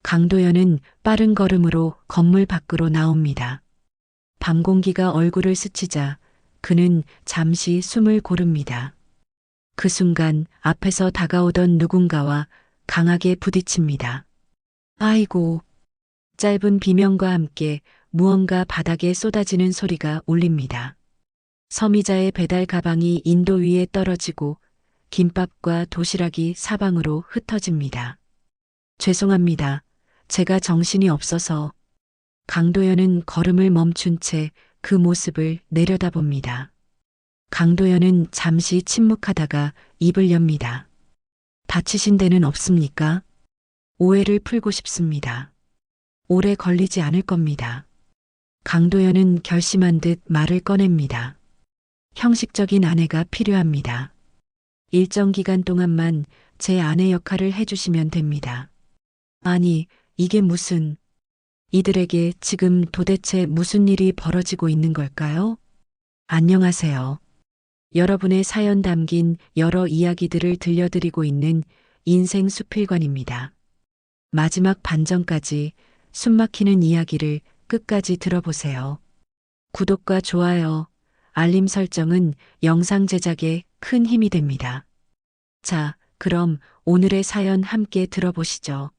강도연은 빠른 걸음으로 건물 밖으로 나옵니다. 밤 공기가 얼굴을 스치자 그는 잠시 숨을 고릅니다. 그 순간 앞에서 다가오던 누군가와 강하게 부딪힙니다. 아이고, 짧은 비명과 함께 무언가 바닥에 쏟아지는 소리가 울립니다. 서미자의 배달 가방이 인도 위에 떨어지고 김밥과 도시락이 사방으로 흩어집니다. 죄송합니다. 제가 정신이 없어서. 강도연은 걸음을 멈춘 채 그 모습을 내려다봅니다. 강도연은 잠시 침묵하다가 입을 엽니다. 다치신 데는 없습니까? 오해를 풀고 싶습니다. 오래 걸리지 않을 겁니다. 강도연은 결심한 듯 말을 꺼냅니다. 형식적인 아내가 필요합니다. 일정 기간 동안만 제 아내 역할을 해주시면 됩니다. 아니, 이게 무슨... 이들에게 지금 도대체 무슨 일이 벌어지고 있는 걸까요? 안녕하세요. 여러분의 사연 담긴 여러 이야기들을 들려드리고 있는 인생 수필관입니다. 마지막 반전까지 숨막히는 이야기를 끝까지 들어보세요. 구독과 좋아요, 알림 설정은 영상 제작에 큰 힘이 됩니다. 자, 그럼 오늘의 사연 함께 들어보시죠.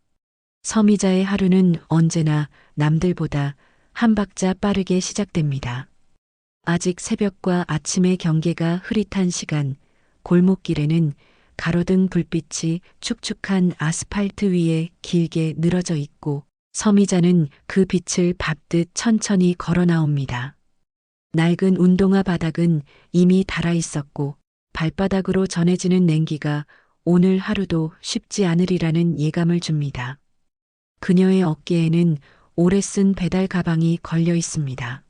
서미자의 하루는 언제나 남들보다 한 박자 빠르게 시작됩니다. 아직 새벽과 아침의 경계가 흐릿한 시간, 골목길에는 가로등 불빛이 축축한 아스팔트 위에 길게 늘어져 있고 서미자는 그 빛을 밟듯 천천히 걸어 나옵니다. 낡은 운동화 바닥은 이미 닳아 있었고 발바닥으로 전해지는 냉기가 오늘 하루도 쉽지 않으리라는 예감을 줍니다. 그녀의 어깨에는 오래 쓴 배달 가방이 걸려 있습니다.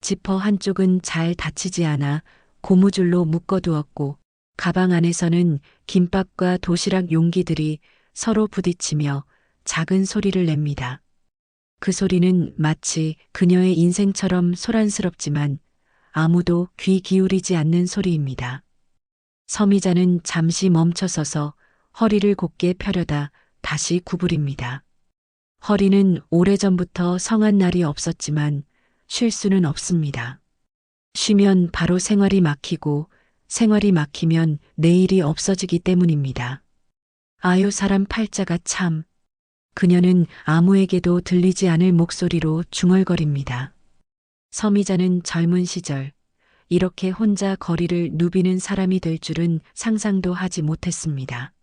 지퍼 한쪽은 잘 닫히지 않아 고무줄로 묶어두었고 가방 안에서는 김밥과 도시락 용기들이 서로 부딪히며 작은 소리를 냅니다. 그 소리는 마치 그녀의 인생처럼 소란스럽지만 아무도 귀 기울이지 않는 소리입니다. 서미자는 잠시 멈춰서서 허리를 곧게 펴려다 다시 구부립니다. 허리는 오래전부터 성한 날이 없었지만 쉴 수는 없습니다. 쉬면 바로 생활이 막히고 생활이 막히면 내일이 없어지기 때문입니다. 아유 사람 팔자가 참. 그녀는 아무에게도 들리지 않을 목소리로 중얼거립니다. 서미자는 젊은 시절 이렇게 혼자 거리를 누비는 사람이 될 줄은 상상도 하지 못했습니다.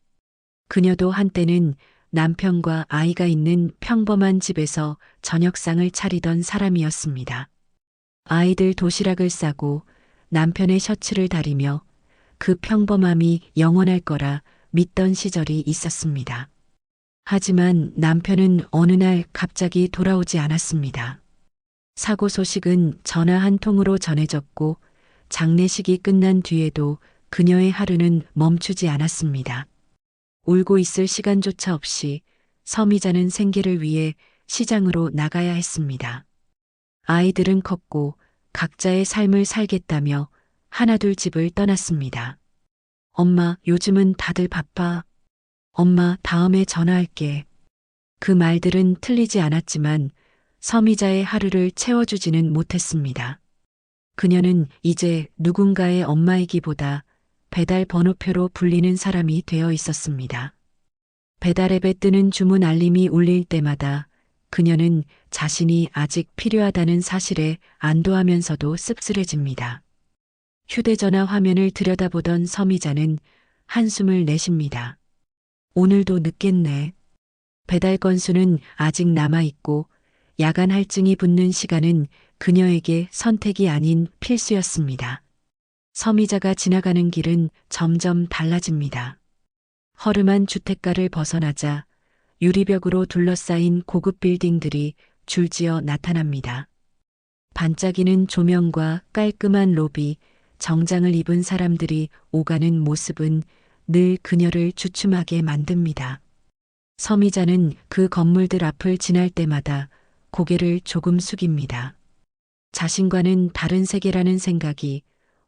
그녀도 한때는 남편과 아이가 있는 평범한 집에서 저녁상을 차리던 사람이었습니다. 아이들 도시락을 싸고 남편의 셔츠를 다리며 그 평범함이 영원할 거라 믿던 시절이 있었습니다. 하지만 남편은 어느 날 갑자기 돌아오지 않았습니다. 사고 소식은 전화 한 통으로 전해졌고 장례식이 끝난 뒤에도 그녀의 하루는 멈추지 않았습니다. 울고 있을 시간조차 없이 서미자는 생계를 위해 시장으로 나가야 했습니다. 아이들은 컸고 각자의 삶을 살겠다며 하나둘 집을 떠났습니다. 엄마, 요즘은 다들 바빠. 엄마, 다음에 전화할게. 그 말들은 틀리지 않았지만 서미자의 하루를 채워주지는 못했습니다. 그녀는 이제 누군가의 엄마이기보다 배달 번호표로 불리는 사람이 되어 있었습니다. 배달앱에 뜨는 주문 알림이 울릴 때마다 그녀는 자신이 아직 필요하다는 사실에 안도하면서도 씁쓸해집니다. 휴대전화 화면을 들여다보던 서미자는 한숨을 내쉽니다. 오늘도 늦겠네. 배달 건수는 아직 남아있고 야간 할증이 붙는 시간은 그녀에게 선택이 아닌 필수였습니다. 서미자가 지나가는 길은 점점 달라집니다. 허름한 주택가를 벗어나자 유리벽으로 둘러싸인 고급 빌딩들이 줄지어 나타납니다. 반짝이는 조명과 깔끔한 로비, 정장을 입은 사람들이 오가는 모습은 늘 그녀를 주춤하게 만듭니다. 서미자는 그 건물들 앞을 지날 때마다 고개를 조금 숙입니다. 자신과는 다른 세계라는 생각이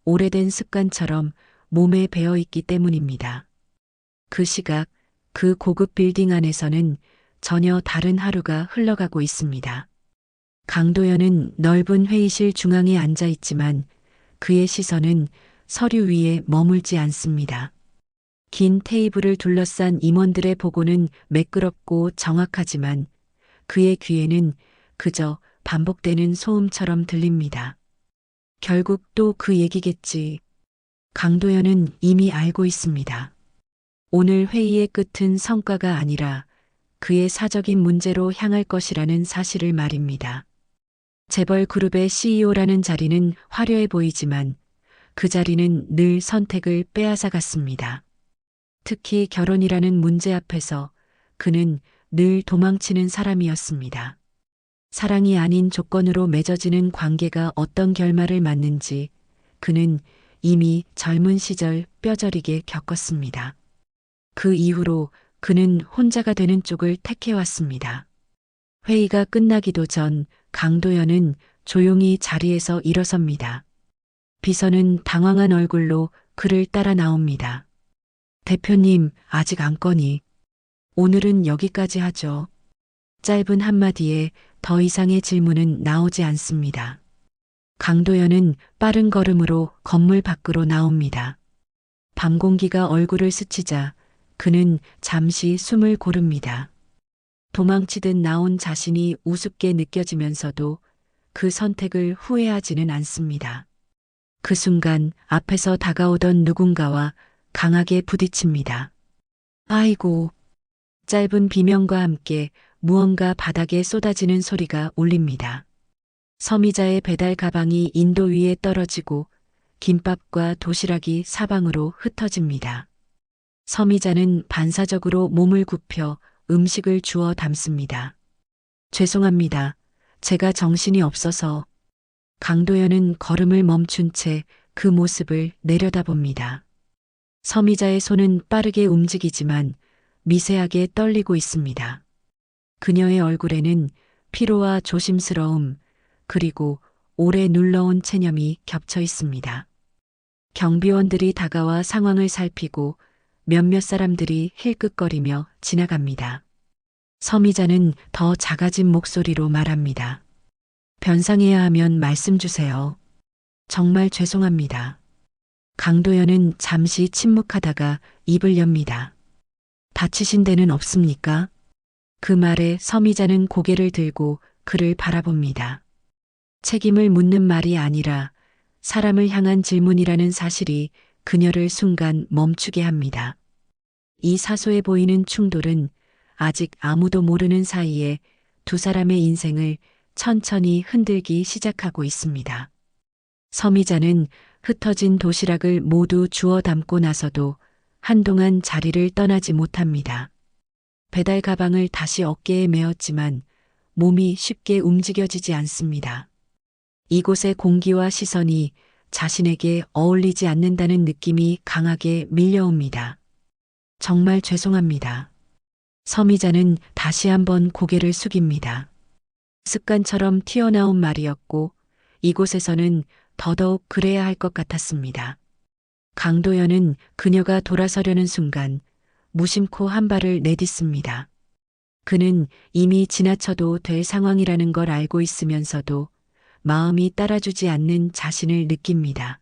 오래된 습관처럼 몸에 배어 있기 때문입니다. 그 시각, 그 고급 빌딩 안에서는 전혀 다른 하루가 흘러가고 있습니다. 강도연은 넓은 회의실 중앙에 앉아 있지만 그의 시선은 서류 위에 머물지 않습니다. 긴 테이블을 둘러싼 임원들의 보고는 매끄럽고 정확하지만 그의 귀에는 그저 반복되는 소음처럼 들립니다. 결국 또 그 얘기겠지. 강도연은 이미 알고 있습니다. 오늘 회의의 끝은 성과가 아니라 그의 사적인 문제로 향할 것이라는 사실을 말입니다. 재벌 그룹의 CEO라는 자리는 화려해 보이지만 그 자리는 늘 선택을 빼앗아 갔습니다. 특히 결혼이라는 문제 앞에서 그는 늘 도망치는 사람이었습니다. 사랑이 아닌 조건으로 맺어지는 관계가 어떤 결말을 맞는지 그는 이미 젊은 시절 뼈저리게 겪었습니다. 그 이후로 그는 혼자가 되는 쪽을 택해왔습니다. 회의가 끝나기도 전 강도연은 조용히 자리에서 일어섭니다. 비서는 당황한 얼굴로 그를 따라 나옵니다. 대표님, 아직 안건이. 오늘은 여기까지 하죠. 짧은 한마디에 더 이상의 질문은 나오지 않습니다. 강도연은 빠른 걸음으로 건물 밖으로 나옵니다. 밤 공기가 얼굴을 스치자 그는 잠시 숨을 고릅니다. 도망치듯 나온 자신이 우습게 느껴지면서도 그 선택을 후회하지는 않습니다. 그 순간 앞에서 다가오던 누군가와 강하게 부딪힙니다. 아이고. 짧은 비명과 함께 무언가 바닥에 쏟아지는 소리가 울립니다. 서미자의 배달 가방이 인도 위에 떨어지고 김밥과 도시락이 사방으로 흩어집니다. 서미자는 반사적으로 몸을 굽혀 음식을 주워 담습니다. 죄송합니다. 제가 정신이 없어서. 강도연은 걸음을 멈춘 채 그 모습을 내려다봅니다. 서미자의 손은 빠르게 움직이지만 미세하게 떨리고 있습니다. 그녀의 얼굴에는 피로와 조심스러움, 그리고 오래 눌러온 체념이 겹쳐 있습니다. 경비원들이 다가와 상황을 살피고 몇몇 사람들이 힐끗거리며 지나갑니다. 서미자는 더 작아진 목소리로 말합니다. 변상해야 하면 말씀 주세요. 정말 죄송합니다. 강도연은 잠시 침묵하다가 입을 엽니다. 다치신 데는 없습니까? 그 말에 서미자는 고개를 들고 그를 바라봅니다. 책임을 묻는 말이 아니라 사람을 향한 질문이라는 사실이 그녀를 순간 멈추게 합니다. 이 사소해 보이는 충돌은 아직 아무도 모르는 사이에 두 사람의 인생을 천천히 흔들기 시작하고 있습니다. 서미자는 흩어진 도시락을 모두 주워 담고 나서도 한동안 자리를 떠나지 못합니다. 배달 가방을 다시 어깨에 메었지만 몸이 쉽게 움직여지지 않습니다. 이곳의 공기와 시선이 자신에게 어울리지 않는다는 느낌이 강하게 밀려옵니다. 정말 죄송합니다. 서미자는 다시 한번 고개를 숙입니다. 습관처럼 튀어나온 말이었고 이곳에서는 더더욱 그래야 할 것 같았습니다. 강도연은 그녀가 돌아서려는 순간 무심코 한 발을 내딛습니다. 그는 이미 지나쳐도 될 상황이라는 걸 알고 있으면서도 마음이 따라주지 않는 자신을 느낍니다.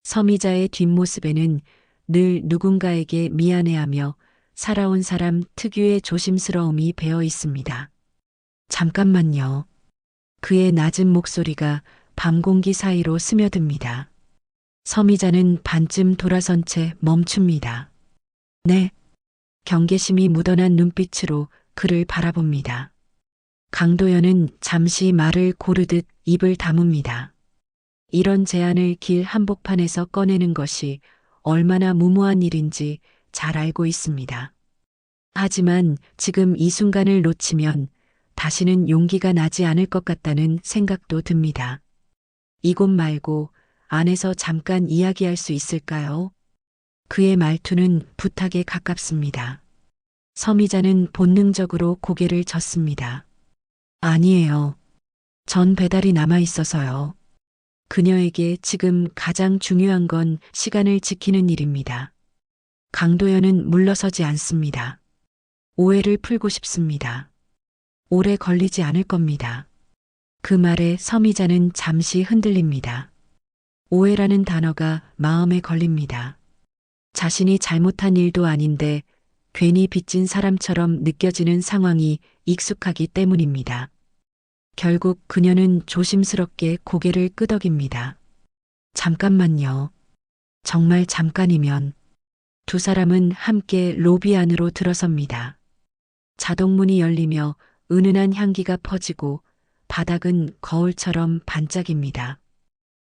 서미자의 뒷모습에는 늘 누군가에게 미안해하며 살아온 사람 특유의 조심스러움이 배어 있습니다. 잠깐만요. 그의 낮은 목소리가 밤 공기 사이로 스며듭니다. 서미자는 반쯤 돌아선 채 멈춥니다. 네. 경계심이 묻어난 눈빛으로 그를 바라봅니다. 강도연은 잠시 말을 고르듯 입을 다뭅니다. 이런 제안을 길 한복판에서 꺼내는 것이 얼마나 무모한 일인지 잘 알고 있습니다. 하지만 지금 이 순간을 놓치면 다시는 용기가 나지 않을 것 같다는 생각도 듭니다. 이곳 말고 안에서 잠깐 이야기할 수 있을까요? 그의 말투는 부탁에 가깝습니다. 서미자는 본능적으로 고개를 젓습니다. 아니에요. 전 배달이 남아 있어서요. 그녀에게 지금 가장 중요한 건 시간을 지키는 일입니다. 강도연은 물러서지 않습니다. 오해를 풀고 싶습니다. 오래 걸리지 않을 겁니다. 그 말에 서미자는 잠시 흔들립니다. 오해라는 단어가 마음에 걸립니다. 자신이 잘못한 일도 아닌데 괜히 빚진 사람처럼 느껴지는 상황이 익숙하기 때문입니다. 결국 그녀는 조심스럽게 고개를 끄덕입니다. 잠깐만요. 정말 잠깐이면. 두 사람은 함께 로비 안으로 들어섭니다. 자동문이 열리며 은은한 향기가 퍼지고 바닥은 거울처럼 반짝입니다.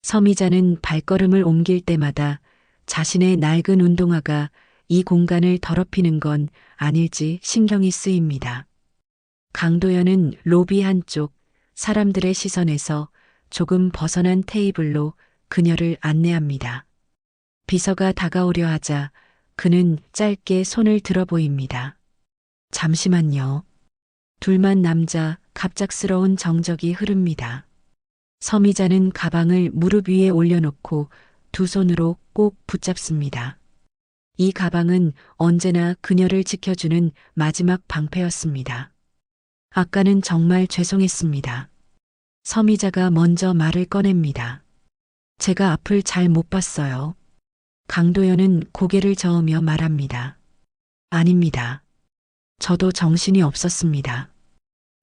서미자는 발걸음을 옮길 때마다 자신의 낡은 운동화가 이 공간을 더럽히는 건 아닐지 신경이 쓰입니다. 강도연은 로비 한쪽 사람들의 시선에서 조금 벗어난 테이블로 그녀를 안내합니다. 비서가 다가오려 하자 그는 짧게 손을 들어 보입니다. 잠시만요. 둘만 남자 갑작스러운 정적이 흐릅니다. 서미자는 가방을 무릎 위에 올려놓고 두 손으로 꼭 붙잡습니다. 이 가방은 언제나 그녀를 지켜주는 마지막 방패였습니다. 아까는 정말 죄송했습니다. 서미자가 먼저 말을 꺼냅니다. 제가 앞을 잘 못 봤어요. 강도연은 고개를 저으며 말합니다. 아닙니다. 저도 정신이 없었습니다.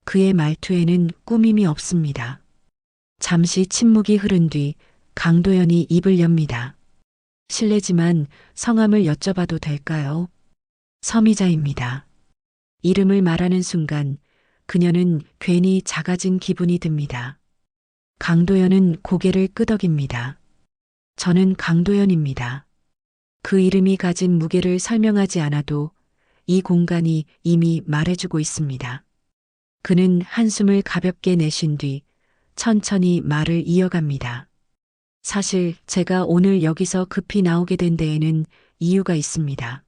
그의 말투에는 꾸밈이 없습니다. 잠시 침묵이 흐른 뒤 강도연이 입을 엽니다. 실례지만 성함을 여쭤봐도 될까요? 서미자입니다. 이름을 말하는 순간 그녀는 괜히 작아진 기분이 듭니다. 강도연은 고개를 끄덕입니다. 저는 강도연입니다. 그 이름이 가진 무게를 설명하지 않아도 이 공간이 이미 말해주고 있습니다. 그는 한숨을 가볍게 내쉰 뒤 천천히 말을 이어갑니다. 사실 제가 오늘 여기서 급히 나오게 된 데에는 이유가 있습니다.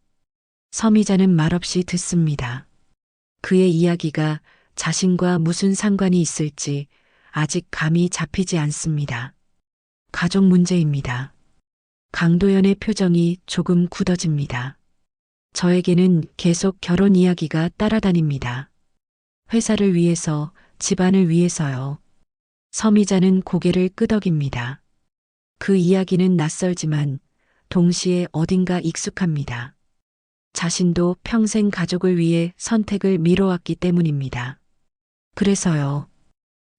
서미자는 말없이 듣습니다. 그의 이야기가 자신과 무슨 상관이 있을지 아직 감이 잡히지 않습니다. 가족 문제입니다. 강도연의 표정이 조금 굳어집니다. 저에게는 계속 결혼 이야기가 따라다닙니다. 회사를 위해서, 집안을 위해서요. 서미자는 고개를 끄덕입니다. 그 이야기는 낯설지만 동시에 어딘가 익숙합니다. 자신도 평생 가족을 위해 선택을 미뤄왔기 때문입니다. 그래서요.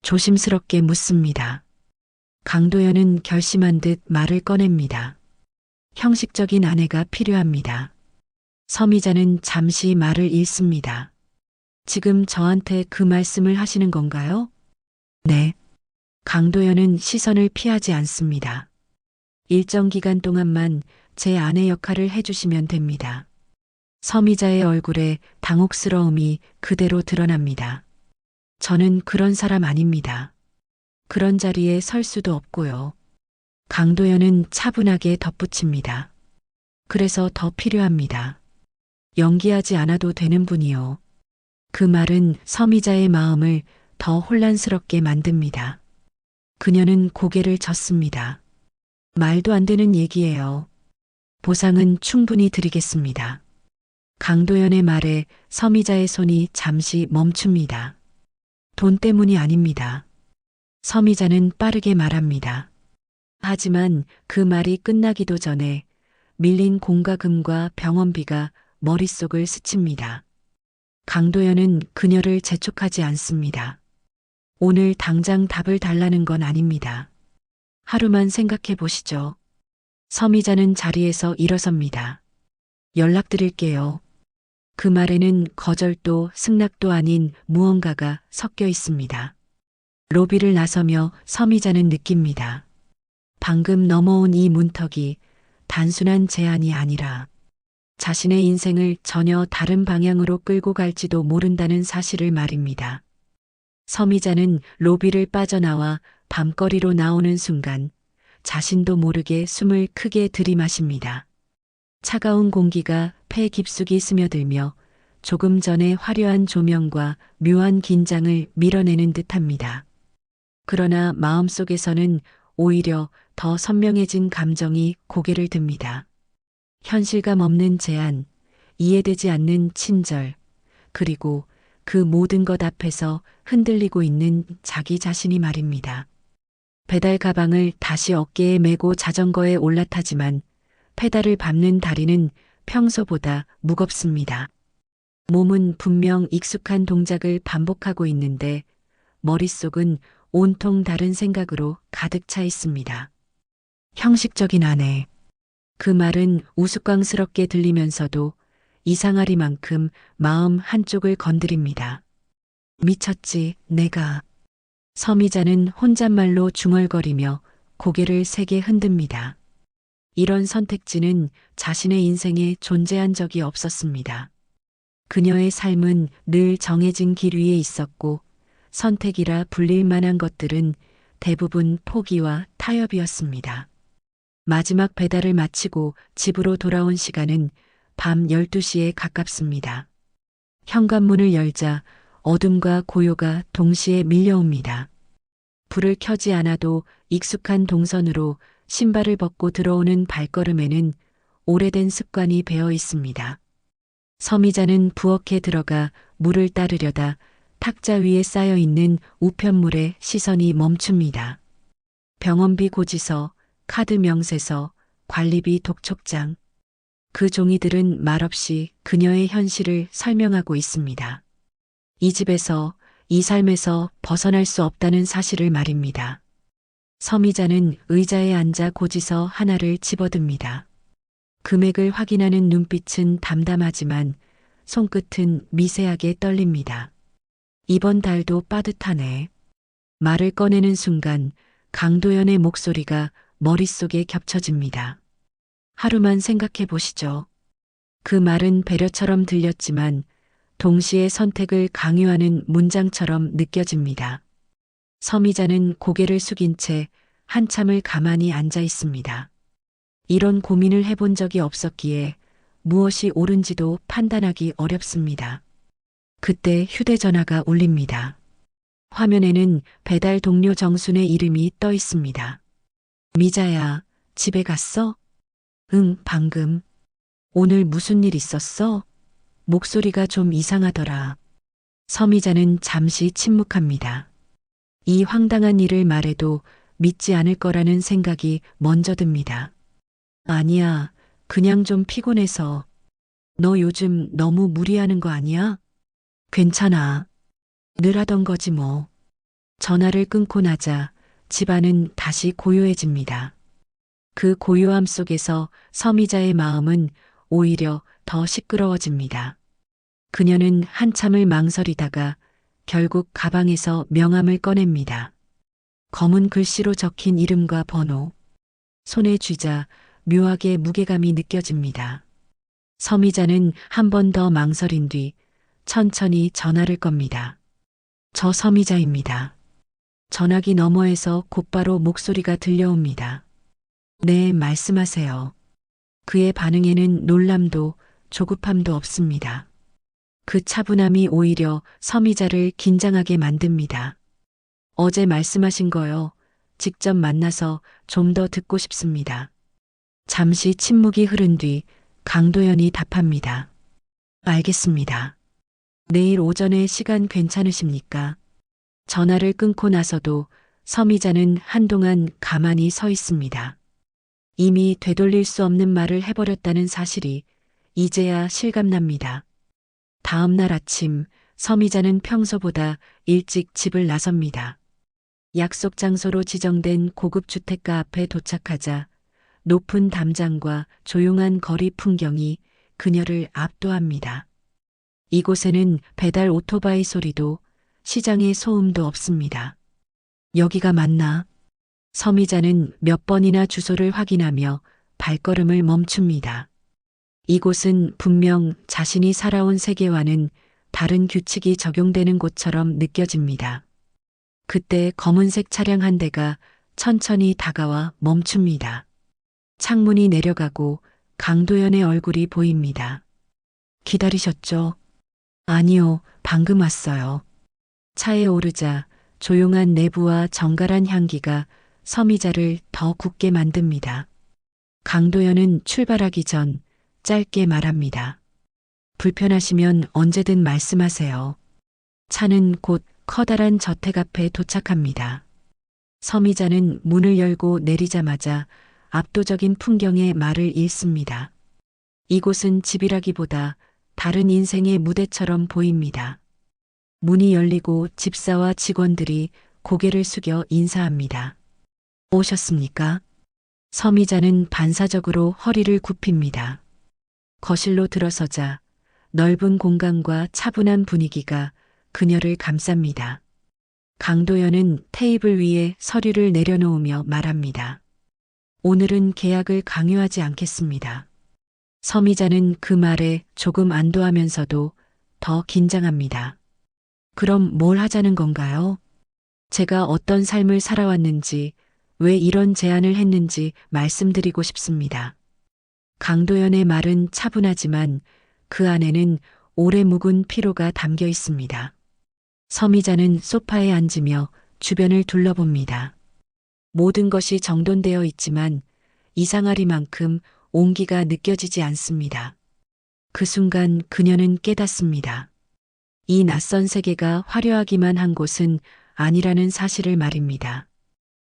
조심스럽게 묻습니다. 강도연은 결심한 듯 말을 꺼냅니다. 형식적인 아내가 필요합니다. 서미자는 잠시 말을 잃습니다. 지금 저한테 그 말씀을 하시는 건가요? 네. 강도연은 시선을 피하지 않습니다. 일정 기간 동안만 제 아내 역할을 해주시면 됩니다. 서미자의 얼굴에 당혹스러움이 그대로 드러납니다. 저는 그런 사람 아닙니다. 그런 자리에 설 수도 없고요. 강도연은 차분하게 덧붙입니다. 그래서 더 필요합니다. 연기하지 않아도 되는 분이요. 그 말은 서미자의 마음을 더 혼란스럽게 만듭니다. 그녀는 고개를 젓습니다. 말도 안 되는 얘기예요. 보상은 충분히 드리겠습니다. 강도연의 말에 서미자의 손이 잠시 멈춥니다. 돈 때문이 아닙니다. 서미자는 빠르게 말합니다. 하지만 그 말이 끝나기도 전에 밀린 공과 금과 병원비가 머릿속을 스칩니다. 강도연은 그녀를 재촉하지 않습니다. 오늘 당장 답을 달라는 건 아닙니다. 하루만 생각해 보시죠. 서미자는 자리에서 일어섭니다. 연락드릴게요. 그 말에는 거절도 승낙도 아닌 무언가가 섞여 있습니다. 로비를 나서며 서미자는 느낍니다. 방금 넘어온 이 문턱이 단순한 제안이 아니라 자신의 인생을 전혀 다른 방향으로 끌고 갈지도 모른다는 사실을 말입니다. 서미자는 로비를 빠져나와 밤거리로 나오는 순간 자신도 모르게 숨을 크게 들이마십니다. 차가운 공기가 폐 깊숙이 스며들며 조금 전에 화려한 조명과 묘한 긴장을 밀어내는 듯합니다. 그러나 마음속에서는 오히려 더 선명해진 감정이 고개를 듭니다. 현실감 없는 제안, 이해되지 않는 친절, 그리고 그 모든 것 앞에서 흔들리고 있는 자기 자신이 말입니다. 배달 가방을 다시 어깨에 메고 자전거에 올라타지만 페달을 밟는 다리는 평소보다 무겁습니다. 몸은 분명 익숙한 동작을 반복하고 있는데 머릿속은 온통 다른 생각으로 가득 차 있습니다. 형식적인 아내. 그 말은 우스꽝스럽게 들리면서도 이상하리만큼 마음 한쪽을 건드립니다. 미쳤지, 내가. 서미자는 혼잣말로 중얼거리며 고개를 세게 흔듭니다. 이런 선택지는 자신의 인생에 존재한 적이 없었습니다. 그녀의 삶은 늘 정해진 길 위에 있었고 선택이라 불릴 만한 것들은 대부분 포기와 타협이었습니다. 마지막 배달을 마치고 집으로 돌아온 시간은 밤 12시에 가깝습니다. 현관문을 열자 어둠과 고요가 동시에 밀려옵니다. 불을 켜지 않아도 익숙한 동선으로 신발을 벗고 들어오는 발걸음에는 오래된 습관이 배어 있습니다. 서미자는 부엌에 들어가 물을 따르려다 탁자 위에 쌓여 있는 우편물에 시선이 멈춥니다. 병원비 고지서, 카드 명세서, 관리비 독촉장. 그 종이들은 말없이 그녀의 현실을 설명하고 있습니다. 이 집에서, 이 삶에서 벗어날 수 없다는 사실을 말입니다. 서미자는 의자에 앉아 고지서 하나를 집어듭니다. 금액을 확인하는 눈빛은 담담하지만 손끝은 미세하게 떨립니다. 이번 달도 빠듯하네. 말을 꺼내는 순간 강도연의 목소리가 머릿속에 겹쳐집니다. 하루만 생각해 보시죠. 그 말은 배려처럼 들렸지만 동시에 선택을 강요하는 문장처럼 느껴집니다. 서미자는 고개를 숙인 채 한참을 가만히 앉아 있습니다. 이런 고민을 해본 적이 없었기에 무엇이 옳은지도 판단하기 어렵습니다. 그때 휴대전화가 울립니다. 화면에는 배달 동료 정순의 이름이 떠 있습니다. 미자야, 집에 갔어? 응, 방금. 오늘 무슨 일 있었어? 목소리가 좀 이상하더라. 서미자는 잠시 침묵합니다. 이 황당한 일을 말해도 믿지 않을 거라는 생각이 먼저 듭니다. 아니야, 그냥 좀 피곤해서. 너 요즘 너무 무리하는 거 아니야? 괜찮아. 늘 하던 거지 뭐. 전화를 끊고 나자 집안은 다시 고요해집니다. 그 고요함 속에서 서미자의 마음은 오히려 더 시끄러워집니다. 그녀는 한참을 망설이다가 결국 가방에서 명함을 꺼냅니다. 검은 글씨로 적힌 이름과 번호. 손에 쥐자 묘하게 무게감이 느껴집니다. 서미자는 한 번 더 망설인 뒤 천천히 전화를 겁니다. 저 서미자입니다. 전화기 너머에서 곧바로 목소리가 들려옵니다. 네, 말씀하세요. 그의 반응에는 놀람도 조급함도 없습니다. 그 차분함이 오히려 서미자를 긴장하게 만듭니다. 어제 말씀하신 거요. 직접 만나서 좀 더 듣고 싶습니다. 잠시 침묵이 흐른 뒤 강도연이 답합니다. 알겠습니다. 내일 오전에 시간 괜찮으십니까? 전화를 끊고 나서도 서미자는 한동안 가만히 서 있습니다. 이미 되돌릴 수 없는 말을 해버렸다는 사실이 이제야 실감납니다. 다음 날 아침 서미자는 평소보다 일찍 집을 나섭니다. 약속 장소로 지정된 고급 주택가 앞에 도착하자 높은 담장과 조용한 거리 풍경이 그녀를 압도합니다. 이곳에는 배달 오토바이 소리도 시장의 소음도 없습니다. 여기가 맞나? 서미자는 몇 번이나 주소를 확인하며 발걸음을 멈춥니다. 이곳은 분명 자신이 살아온 세계와는 다른 규칙이 적용되는 곳처럼 느껴집니다. 그때 검은색 차량 한 대가 천천히 다가와 멈춥니다. 창문이 내려가고 강도연의 얼굴이 보입니다. 기다리셨죠? 아니요, 방금 왔어요. 차에 오르자 조용한 내부와 정갈한 향기가 서미자를 더 굳게 만듭니다. 강도연은 출발하기 전 짧게 말합니다. 불편하시면 언제든 말씀하세요. 차는 곧 커다란 저택 앞에 도착합니다. 서미자는 문을 열고 내리자마자 압도적인 풍경에 말을 잃습니다. 이곳은 집이라기보다 다른 인생의 무대처럼 보입니다. 문이 열리고 집사와 직원들이 고개를 숙여 인사합니다. 오셨습니까? 서미자는 반사적으로 허리를 굽힙니다. 거실로 들어서자 넓은 공간과 차분한 분위기가 그녀를 감쌉니다. 강도연은 테이블 위에 서류를 내려놓으며 말합니다. 오늘은 계약을 강요하지 않겠습니다. 서미자는 그 말에 조금 안도하면서도 더 긴장합니다. 그럼 뭘 하자는 건가요? 제가 어떤 삶을 살아왔는지, 왜 이런 제안을 했는지 말씀드리고 싶습니다. 강도연의 말은 차분하지만 그 안에는 오래 묵은 피로가 담겨 있습니다. 서미자는 소파에 앉으며 주변을 둘러봅니다. 모든 것이 정돈되어 있지만 이상하리만큼 온기가 느껴지지 않습니다. 그 순간 그녀는 깨닫습니다. 이 낯선 세계가 화려하기만 한 곳은 아니라는 사실을 말입니다.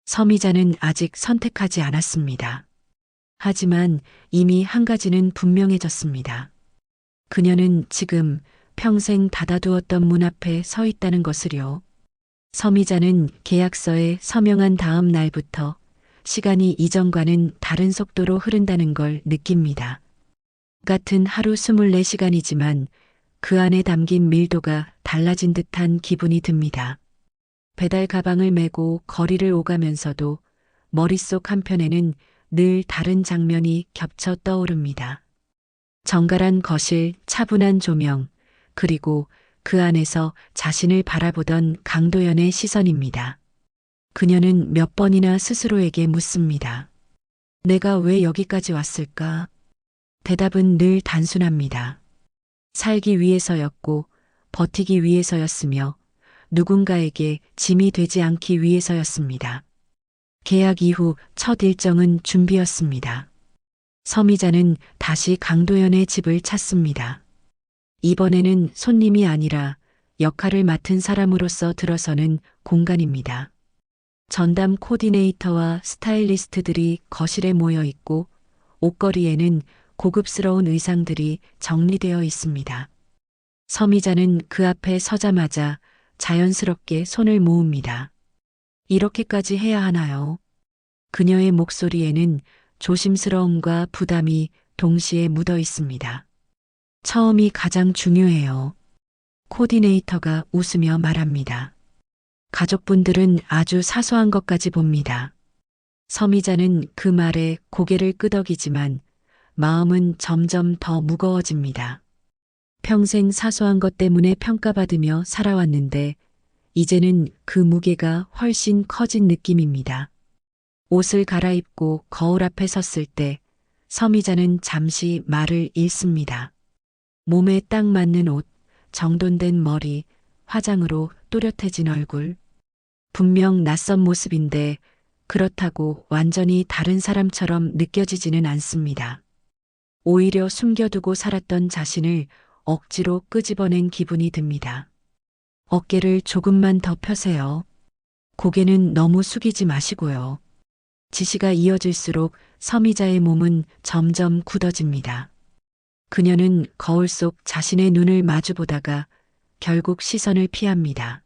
서미자는 아직 선택하지 않았습니다. 하지만 이미 한 가지는 분명해졌습니다. 그녀는 지금 평생 닫아두었던 문 앞에 서 있다는 것을요. 서미자는 계약서에 서명한 다음 날부터 시간이 이전과는 다른 속도로 흐른다는 걸 느낍니다. 같은 하루 24시간이지만 그 안에 담긴 밀도가 달라진 듯한 기분이 듭니다. 배달 가방을 메고 거리를 오가면서도 머릿속 한편에는 늘 다른 장면이 겹쳐 떠오릅니다. 정갈한 거실, 차분한 조명, 그리고 그 안에서 자신을 바라보던 강도연의 시선입니다. 그녀는 몇 번이나 스스로에게 묻습니다. 내가 왜 여기까지 왔을까? 대답은 늘 단순합니다. 살기 위해서였고 버티기 위해서였으며 누군가에게 짐이 되지 않기 위해서였습니다. 계약 이후 첫 일정은 준비였습니다. 서미자는 다시 강도연의 집을 찾습니다. 이번에는 손님이 아니라 역할을 맡은 사람으로서 들어서는 공간입니다. 전담 코디네이터와 스타일리스트들이 거실에 모여 있고 옷걸이에는 고급스러운 의상들이 정리되어 있습니다. 서미자는 그 앞에 서자마자 자연스럽게 손을 모읍니다. 이렇게까지 해야 하나요? 그녀의 목소리에는 조심스러움과 부담이 동시에 묻어 있습니다. 처음이 가장 중요해요. 코디네이터가 웃으며 말합니다. 가족분들은 아주 사소한 것까지 봅니다. 서미자는 그 말에 고개를 끄덕이지만 마음은 점점 더 무거워집니다. 평생 사소한 것 때문에 평가받으며 살아왔는데 이제는 그 무게가 훨씬 커진 느낌입니다. 옷을 갈아입고 거울 앞에 섰을 때 서미자는 잠시 말을 잃습니다. 몸에 딱 맞는 옷, 정돈된 머리, 화장으로 또렷해진 얼굴. 분명 낯선 모습인데 그렇다고 완전히 다른 사람처럼 느껴지지는 않습니다. 오히려 숨겨두고 살았던 자신을 억지로 끄집어낸 기분이 듭니다. 어깨를 조금만 더 펴세요. 고개는 너무 숙이지 마시고요. 지시가 이어질수록 서미자의 몸은 점점 굳어집니다. 그녀는 거울 속 자신의 눈을 마주보다가 결국 시선을 피합니다.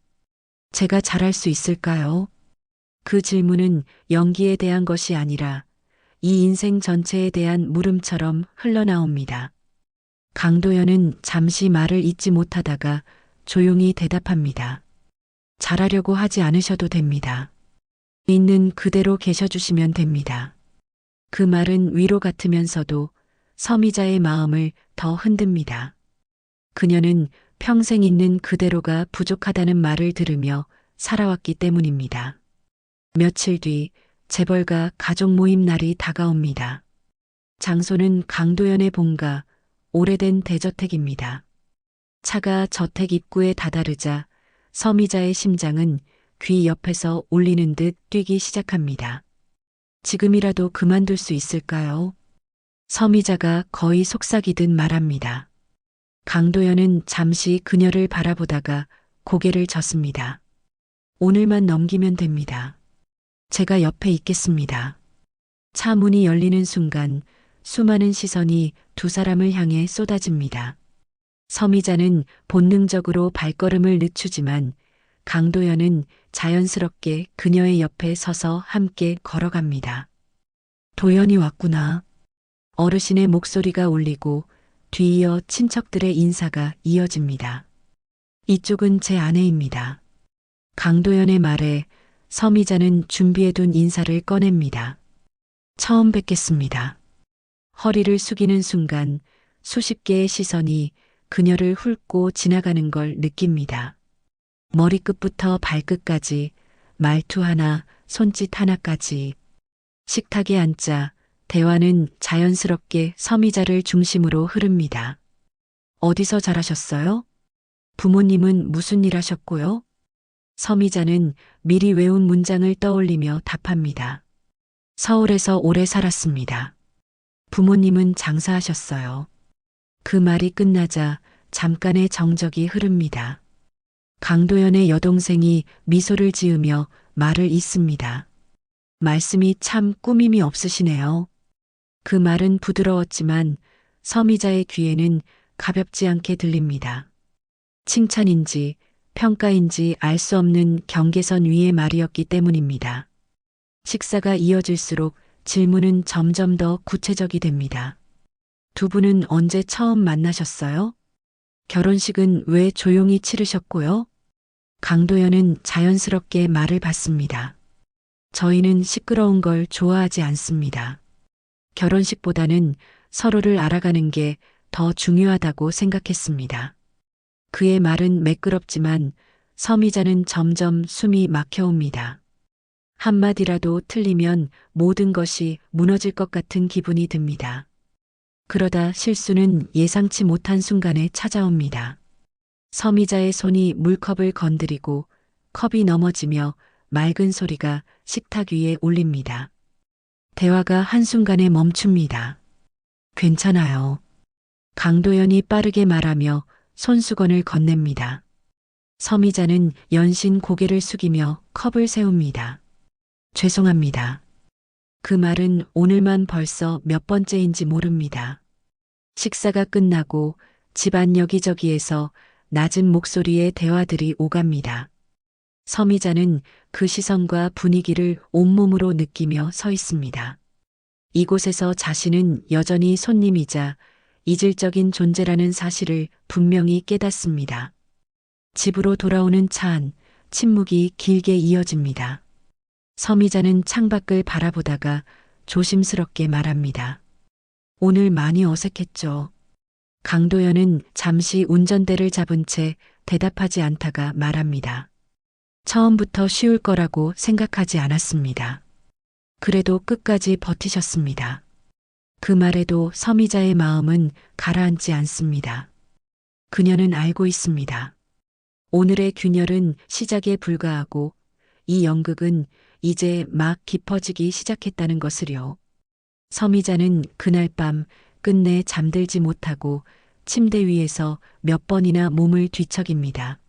제가 잘할 수 있을까요? 그 질문은 연기에 대한 것이 아니라 이 인생 전체에 대한 물음처럼 흘러나옵니다. 강도연은 잠시 말을 잇지 못하다가 조용히 대답합니다. 잘하려고 하지 않으셔도 됩니다. 있는 그대로 계셔주시면 됩니다. 그 말은 위로 같으면서도 서미자의 마음을 더 흔듭니다. 그녀는 평생 있는 그대로가 부족하다는 말을 들으며 살아왔기 때문입니다. 며칠 뒤 재벌가 가족 모임 날이 다가옵니다. 장소는 강도연의 본가, 오래된 대저택입니다. 차가 저택 입구에 다다르자 서미자의 심장은 귀 옆에서 울리는 듯 뛰기 시작합니다. 지금이라도 그만둘 수 있을까요? 서미자가 거의 속삭이듯 말합니다. 강도연은 잠시 그녀를 바라보다가 고개를 젓습니다. 오늘만 넘기면 됩니다. 제가 옆에 있겠습니다. 차 문이 열리는 순간 수많은 시선이 두 사람을 향해 쏟아집니다. 서미자는 본능적으로 발걸음을 늦추지만 강도연은 자연스럽게 그녀의 옆에 서서 함께 걸어갑니다. 도연이 왔구나. 어르신의 목소리가 울리고 뒤이어 친척들의 인사가 이어집니다. 이쪽은 제 아내입니다. 강도연의 말에 서미자는 준비해둔 인사를 꺼냅니다. 처음 뵙겠습니다. 허리를 숙이는 순간 수십 개의 시선이 그녀를 훑고 지나가는 걸 느낍니다. 머리끝부터 발끝까지, 말투 하나, 손짓 하나까지. 식탁에 앉자 대화는 자연스럽게 서미자를 중심으로 흐릅니다. 어디서 자라셨어요? 부모님은 무슨 일 하셨고요? 서미자는 미리 외운 문장을 떠올리며 답합니다. 서울에서 오래 살았습니다. 부모님은 장사하셨어요. 그 말이 끝나자 잠깐의 정적이 흐릅니다. 강도연의 여동생이 미소를 지으며 말을 잇습니다. 말씀이 참 꾸밈이 없으시네요. 그 말은 부드러웠지만 서미자의 귀에는 가볍지 않게 들립니다. 칭찬인지 평가인지 알 수 없는 경계선 위의 말이었기 때문입니다. 식사가 이어질수록 질문은 점점 더 구체적이 됩니다. 두 분은 언제 처음 만나셨어요? 결혼식은 왜 조용히 치르셨고요? 강도연은 자연스럽게 말을 받습니다. 저희는 시끄러운 걸 좋아하지 않습니다. 결혼식보다는 서로를 알아가는 게 더 중요하다고 생각했습니다. 그의 말은 매끄럽지만 서미자는 점점 숨이 막혀옵니다. 한마디라도 틀리면 모든 것이 무너질 것 같은 기분이 듭니다. 그러다 실수는 예상치 못한 순간에 찾아옵니다. 서미자의 손이 물컵을 건드리고 컵이 넘어지며 맑은 소리가 식탁 위에 울립니다. 대화가 한순간에 멈춥니다. 괜찮아요. 강도연이 빠르게 말하며 손수건을 건넵니다. 서미자는 연신 고개를 숙이며 컵을 세웁니다. 죄송합니다. 그 말은 오늘만 벌써 몇 번째인지 모릅니다. 식사가 끝나고 집안 여기저기에서 낮은 목소리의 대화들이 오갑니다. 서미자는 그 시선과 분위기를 온몸으로 느끼며 서 있습니다. 이곳에서 자신은 여전히 손님이자 이질적인 존재라는 사실을 분명히 깨닫습니다. 집으로 돌아오는 차 안, 침묵이 길게 이어집니다. 서미자는 창밖을 바라보다가 조심스럽게 말합니다. 오늘 많이 어색했죠. 강도연은 잠시 운전대를 잡은 채 대답하지 않다가 말합니다. 처음부터 쉬울 거라고 생각하지 않았습니다. 그래도 끝까지 버티셨습니다. 그 말에도 서미자의 마음은 가라앉지 않습니다. 그녀는 알고 있습니다. 오늘의 균열은 시작에 불과하고 이 연극은 이제 막 깊어지기 시작했다는 것을요. 서미자는 그날 밤 끝내 잠들지 못하고 침대 위에서 몇 번이나 몸을 뒤척입니다.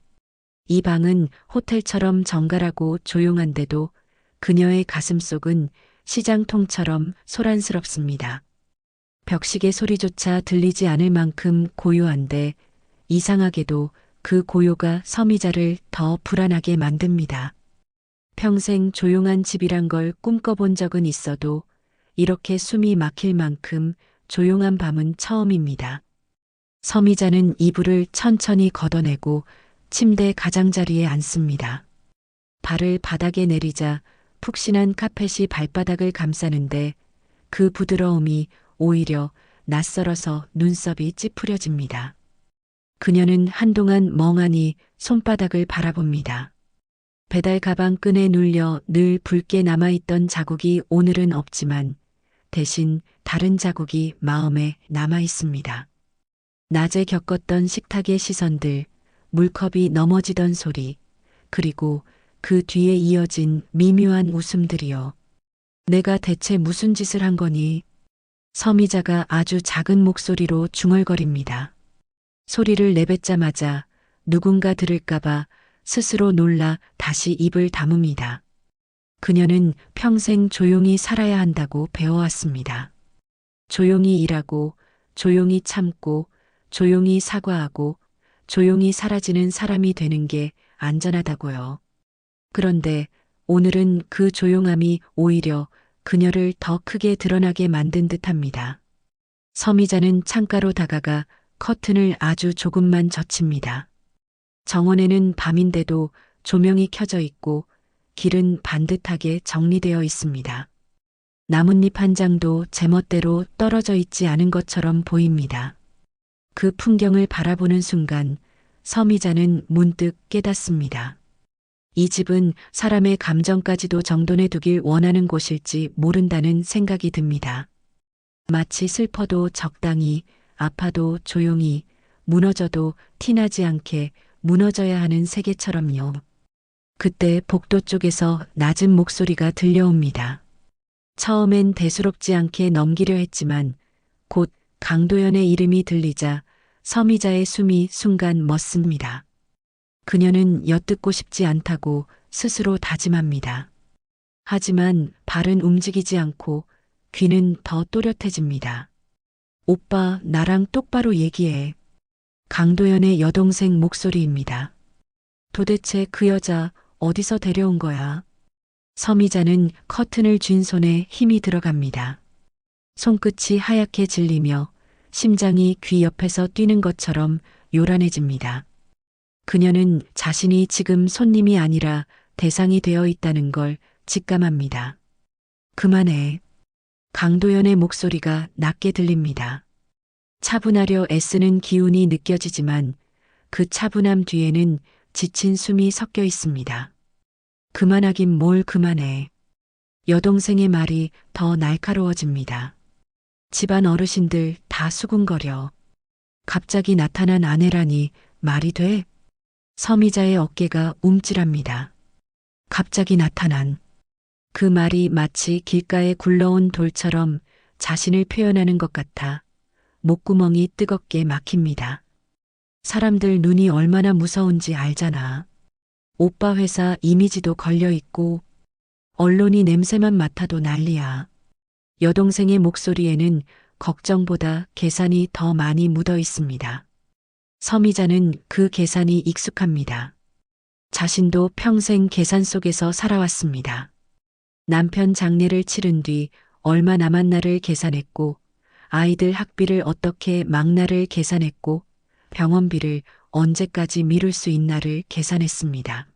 이 방은 호텔처럼 정갈하고 조용한데도 그녀의 가슴속은 시장통처럼 소란스럽습니다. 벽시계 소리조차 들리지 않을 만큼 고요한데 이상하게도 그 고요가 서미자를 더 불안하게 만듭니다. 평생 조용한 집이란 걸 꿈꿔본 적은 있어도 이렇게 숨이 막힐 만큼 조용한 밤은 처음입니다. 서미자는 이불을 천천히 걷어내고 침대 가장자리에 앉습니다. 발을 바닥에 내리자 푹신한 카펫이 발바닥을 감싸는데 그 부드러움이 오히려 낯설어서 눈썹이 찌푸려집니다. 그녀는 한동안 멍하니 손바닥을 바라봅니다. 배달 가방 끈에 눌려 늘 붉게 남아있던 자국이 오늘은 없지만 대신 다른 자국이 마음에 남아있습니다. 낮에 겪었던 식탁의 시선들, 물컵이 넘어지던 소리, 그리고 그 뒤에 이어진 미묘한 웃음들이요. 내가 대체 무슨 짓을 한 거니? 서미자가 아주 작은 목소리로 중얼거립니다. 소리를 내뱉자마자 누군가 들을까봐 스스로 놀라 다시 입을 다뭅니다. 그녀는 평생 조용히 살아야 한다고 배워왔습니다. 조용히 일하고, 조용히 참고, 조용히 사과하고, 조용히 사라지는 사람이 되는 게 안전하다고요. 그런데 오늘은 그 조용함이 오히려 그녀를 더 크게 드러나게 만든 듯합니다. 서미자는 창가로 다가가 커튼을 아주 조금만 젖힙니다. 정원에는 밤인데도 조명이 켜져 있고 길은 반듯하게 정리되어 있습니다. 나뭇잎 한 장도 제멋대로 떨어져 있지 않은 것처럼 보입니다. 그 풍경을 바라보는 순간 서미자는 문득 깨닫습니다. 이 집은 사람의 감정까지도 정돈해 두길 원하는 곳일지 모른다는 생각이 듭니다. 마치 슬퍼도 적당히, 아파도 조용히, 무너져도 티나지 않게 무너져야 하는 세계처럼요. 그때 복도 쪽에서 낮은 목소리가 들려옵니다. 처음엔 대수롭지 않게 넘기려 했지만 곧 강도연의 이름이 들리자 서미자의 숨이 순간 멎습니다. 그녀는 엿듣고 싶지 않다고 스스로 다짐합니다. 하지만 발은 움직이지 않고 귀는 더 또렷해집니다. 오빠, 나랑 똑바로 얘기해. 강도연의 여동생 목소리입니다. 도대체 그 여자 어디서 데려온 거야? 서미자는 커튼을 쥔 손에 힘이 들어갑니다. 손끝이 하얗게 질리며 심장이 귀 옆에서 뛰는 것처럼 요란해집니다. 그녀는 자신이 지금 손님이 아니라 대상이 되어 있다는 걸 직감합니다. 그만해. 강도연의 목소리가 낮게 들립니다. 차분하려 애쓰는 기운이 느껴지지만 그 차분함 뒤에는 지친 숨이 섞여 있습니다. 그만하긴 뭘 그만해. 여동생의 말이 더 날카로워집니다. 집안 어르신들 다 수군거려. 갑자기 나타난 아내라니 말이 돼? 서미자의 어깨가 움찔합니다. 갑자기 나타난 그 말이 마치 길가에 굴러온 돌처럼 자신을 표현하는 것 같아 목구멍이 뜨겁게 막힙니다. 사람들 눈이 얼마나 무서운지 알잖아. 오빠 회사 이미지도 걸려 있고 언론이 냄새만 맡아도 난리야. 여동생의 목소리에는 걱정보다 계산이 더 많이 묻어 있습니다. 서미자는 그 계산이 익숙합니다. 자신도 평생 계산 속에서 살아왔습니다. 남편 장례를 치른 뒤 얼마 남았나를 계산했고, 아이들 학비를 어떻게 막나를 계산했고, 병원비를 언제까지 미룰 수 있나를 계산했습니다.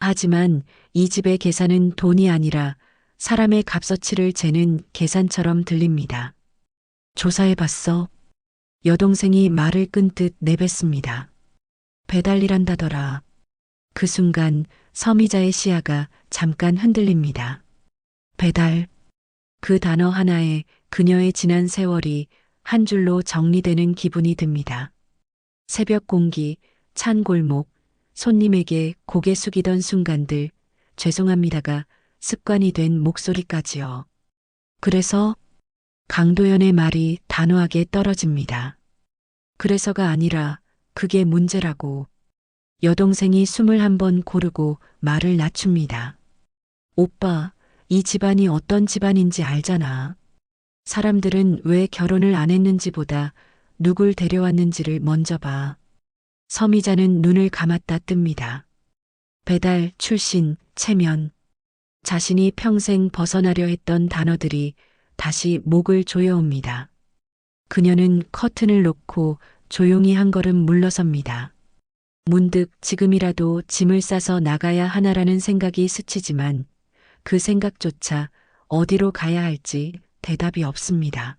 하지만 이 집의 계산은 돈이 아니라 사람의 값어치를 재는 계산처럼 들립니다. 조사해봤어? 여동생이 말을 끈듯 내뱉습니다. 배달일한다더라. 그 순간 서미자의 시야가 잠깐 흔들립니다. 배달. 그 단어 하나에 그녀의 지난 세월이 한 줄로 정리되는 기분이 듭니다. 새벽 공기, 찬 골목, 손님에게 고개 숙이던 순간들, 죄송합니다가 습관이 된 목소리까지요. 그래서 강도연의 말이 단호하게 떨어집니다. 그래서가 아니라 그게 문제라고. 여동생이 숨을 한번 고르고 말을 낮춥니다. 오빠, 이 집안이 어떤 집안인지 알잖아. 사람들은 왜 결혼을 안 했는지보다 누굴 데려왔는지를 먼저 봐. 서미자는 눈을 감았다 뜹니다. 배달, 출신, 체면. 자신이 평생 벗어나려 했던 단어들이 다시 목을 조여옵니다. 그녀는 커튼을 놓고 조용히 한 걸음 물러섭니다. 문득 지금이라도 짐을 싸서 나가야 하나라는 생각이 스치지만 그 생각조차 어디로 가야 할지 대답이 없습니다.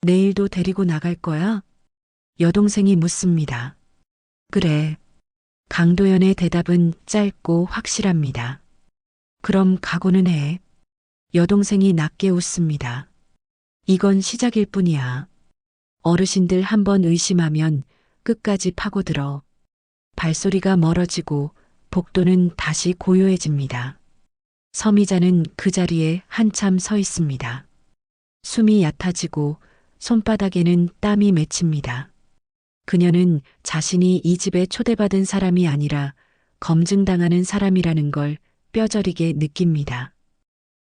내일도 데리고 나갈 거야? 여동생이 묻습니다. 그래. 강도연의 대답은 짧고 확실합니다. 그럼 각오는 해. 여동생이 낮게 웃습니다. 이건 시작일 뿐이야. 어르신들 한번 의심하면 끝까지 파고들어. 발소리가 멀어지고 복도는 다시 고요해집니다. 서미자는 그 자리에 한참 서 있습니다. 숨이 얕아지고 손바닥에는 땀이 맺힙니다. 그녀는 자신이 이 집에 초대받은 사람이 아니라 검증당하는 사람이라는 걸 뼈저리게 느낍니다.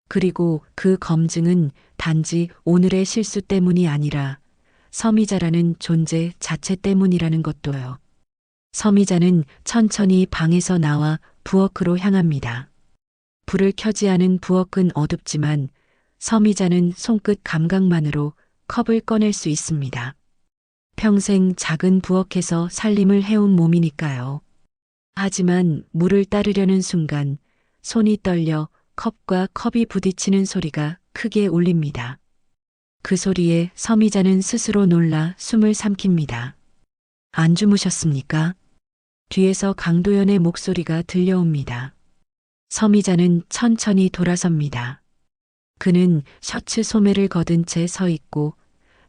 그리고 그 검증은 단지 오늘의 실수 때문이 아니라 서미자라는 존재 자체 때문이라는 것도요. 서미자는 천천히 방에서 나와 부엌으로 향합니다. 불을 켜지 않은 부엌은 어둡지만 서미자는 손끝 감각만으로 컵을 꺼낼 수 있습니다. 평생 작은 부엌에서 살림을 해온 몸이니까요. 하지만 물을 따르려는 순간 손이 떨려 컵과 컵이 부딪히는 소리가 크게 울립니다. 그 소리에 서미자는 스스로 놀라 숨을 삼킵니다. 안 주무셨습니까? 뒤에서 강도연의 목소리가 들려옵니다. 서미자는 천천히 돌아섭니다. 그는 셔츠 소매를 걷은 채 서 있고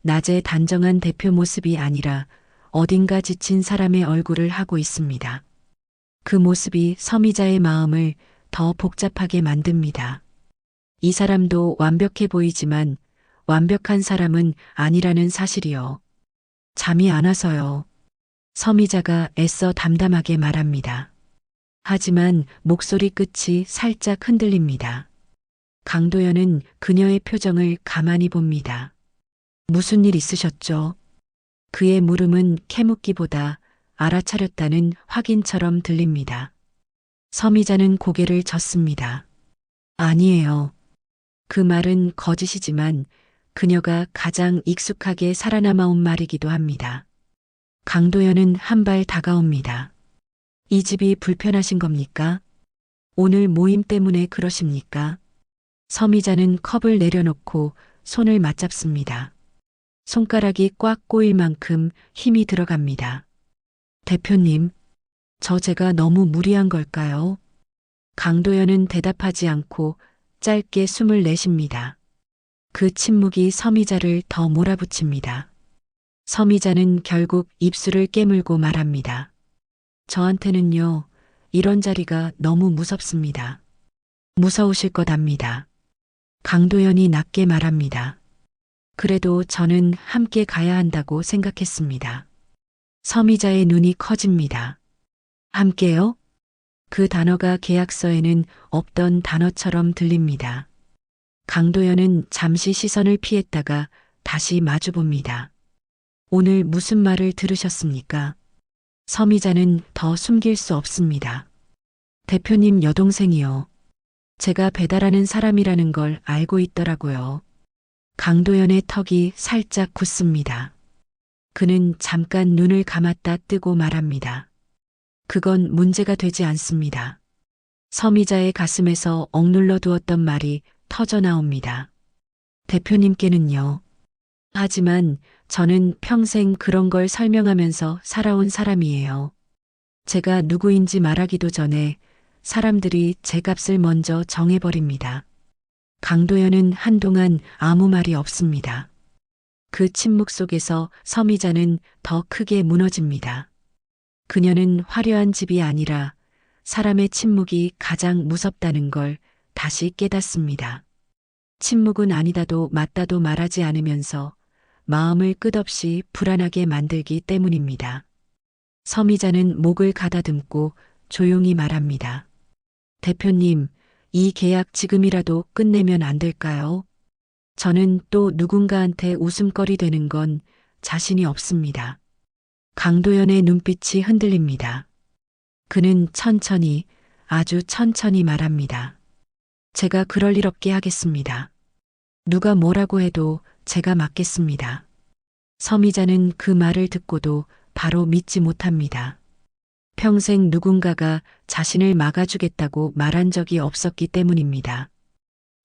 낮에 단정한 대표 모습이 아니라 어딘가 지친 사람의 얼굴을 하고 있습니다. 그 모습이 서미자의 마음을 더 복잡하게 만듭니다. 이 사람도 완벽해 보이지만 완벽한 사람은 아니라는 사실이요. 잠이 안 와서요. 서미자가 애써 담담하게 말합니다. 하지만 목소리 끝이 살짝 흔들립니다. 강도연은 그녀의 표정을 가만히 봅니다. 무슨 일 있으셨죠? 그의 물음은 캐묻기보다 알아차렸다는 확인처럼 들립니다. 서미자는 고개를 젓습니다. 아니에요. 그 말은 거짓이지만 그녀가 가장 익숙하게 살아남아 온 말이기도 합니다. 강도연은 한 발 다가옵니다. 이 집이 불편하신 겁니까? 오늘 모임 때문에 그러십니까? 서미자는 컵을 내려놓고 손을 맞잡습니다. 손가락이 꽉 꼬일 만큼 힘이 들어갑니다. 대표님, 제가 너무 무리한 걸까요? 강도연은 대답하지 않고 짧게 숨을 내쉽니다. 그 침묵이 서미자를 더 몰아붙입니다. 서미자는 결국 입술을 깨물고 말합니다. 저한테는요, 이런 자리가 너무 무섭습니다. 무서우실 거답니다. 강도연이 낮게 말합니다. 그래도 저는 함께 가야 한다고 생각했습니다. 서미자의 눈이 커집니다. 함께요? 그 단어가 계약서에는 없던 단어처럼 들립니다. 강도연은 잠시 시선을 피했다가 다시 마주봅니다. 오늘 무슨 말을 들으셨습니까? 서미자는 더 숨길 수 없습니다. 대표님 여동생이요. 제가 배달하는 사람이라는 걸 알고 있더라고요. 강도연의 턱이 살짝 굳습니다. 그는 잠깐 눈을 감았다 뜨고 말합니다. 그건 문제가 되지 않습니다. 서미자의 가슴에서 억눌러 두었던 말이 터져 나옵니다. 대표님께는요. 하지만 저는 평생 그런 걸 설명하면서 살아온 사람이에요. 제가 누구인지 말하기도 전에 사람들이 제 값을 먼저 정해버립니다. 강도연은 한동안 아무 말이 없습니다. 그 침묵 속에서 서미자는 더 크게 무너집니다. 그녀는 화려한 집이 아니라 사람의 침묵이 가장 무섭다는 걸 다시 깨닫습니다. 침묵은 아니다도 맞다도 말하지 않으면서 마음을 끝없이 불안하게 만들기 때문입니다. 서미자는 목을 가다듬고 조용히 말합니다. 대표님, 이 계약 지금이라도 끝내면 안 될까요? 저는 또 누군가한테 웃음거리 되는 건 자신이 없습니다. 강도연의 눈빛이 흔들립니다. 그는 천천히, 아주 천천히 말합니다. 제가 그럴 일 없게 하겠습니다. 누가 뭐라고 해도 제가 맡겠습니다. 서미자는 그 말을 듣고도 바로 믿지 못합니다. 평생 누군가가 자신을 막아주겠다고 말한 적이 없었기 때문입니다.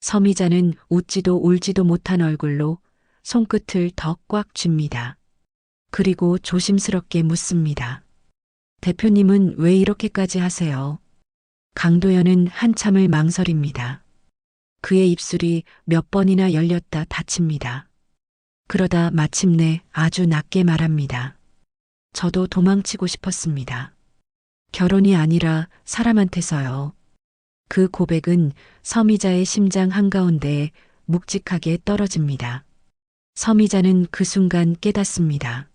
서미자는 웃지도 울지도 못한 얼굴로 손끝을 더 꽉 쥡니다. 그리고 조심스럽게 묻습니다. 대표님은 왜 이렇게까지 하세요? 강도연은 한참을 망설입니다. 그의 입술이 몇 번이나 열렸다 닫힙니다. 그러다 마침내 아주 낮게 말합니다. 저도 도망치고 싶었습니다. 결혼이 아니라 사람한테서요. 그 고백은 서미자의 심장 한가운데에 묵직하게 떨어집니다. 서미자는 그 순간 깨닫습니다.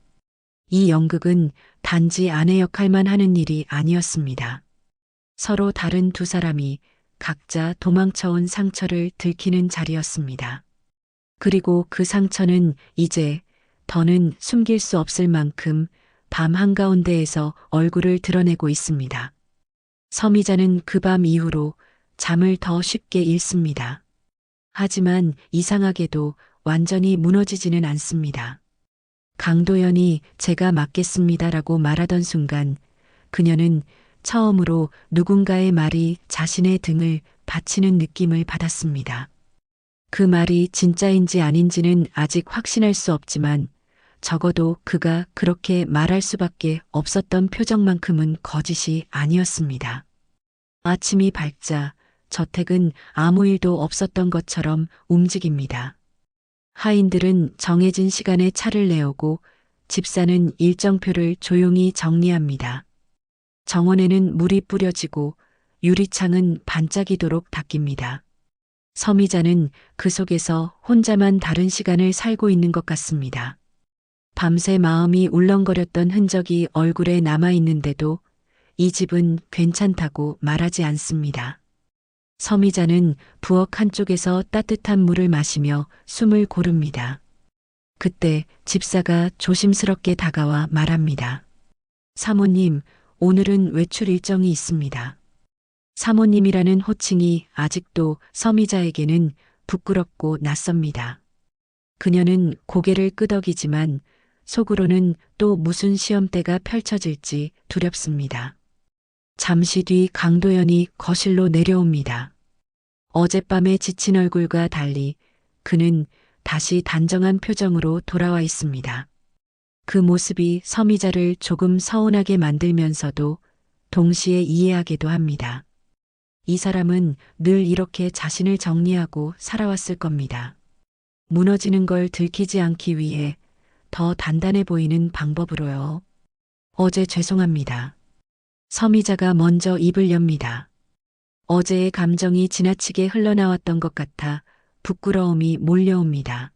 이 연극은 단지 아내 역할만 하는 일이 아니었습니다. 서로 다른 두 사람이 각자 도망쳐온 상처를 들키는 자리였습니다. 그리고 그 상처는 이제 더는 숨길 수 없을 만큼 밤 한가운데에서 얼굴을 드러내고 있습니다. 서미자는 그 밤 이후로 잠을 더 쉽게 잃습니다. 하지만 이상하게도 완전히 무너지지는 않습니다. 강도연이 제가 맡겠습니다라고 말하던 순간 그녀는 처음으로 누군가의 말이 자신의 등을 받치는 느낌을 받았습니다. 그 말이 진짜인지 아닌지는 아직 확신할 수 없지만 적어도 그가 그렇게 말할 수밖에 없었던 표정만큼은 거짓이 아니었습니다. 아침이 밝자 저택은 아무 일도 없었던 것처럼 움직입니다. 하인들은 정해진 시간에 차를 내오고 집사는 일정표를 조용히 정리합니다. 정원에는 물이 뿌려지고 유리창은 반짝이도록 닦입니다. 서미자는 그 속에서 혼자만 다른 시간을 살고 있는 것 같습니다. 밤새 마음이 울렁거렸던 흔적이 얼굴에 남아있는데도 이 집은 괜찮다고 말하지 않습니다. 서미자는 부엌 한쪽에서 따뜻한 물을 마시며 숨을 고릅니다. 그때 집사가 조심스럽게 다가와 말합니다. 사모님, 오늘은 외출 일정이 있습니다. 사모님이라는 호칭이 아직도 서미자에게는 부끄럽고 낯섭니다. 그녀는 고개를 끄덕이지만 속으로는 또 무슨 시험대가 펼쳐질지 두렵습니다. 잠시 뒤 강도연이 거실로 내려옵니다. 어젯밤에 지친 얼굴과 달리 그는 다시 단정한 표정으로 돌아와 있습니다. 그 모습이 서미자를 조금 서운하게 만들면서도 동시에 이해하게도 합니다. 이 사람은 늘 이렇게 자신을 정리하고 살아왔을 겁니다. 무너지는 걸 들키지 않기 위해 더 단단해 보이는 방법으로요. 어제 죄송합니다. 서미자가 먼저 입을 엽니다. 어제의 감정이 지나치게 흘러나왔던 것 같아 부끄러움이 몰려옵니다.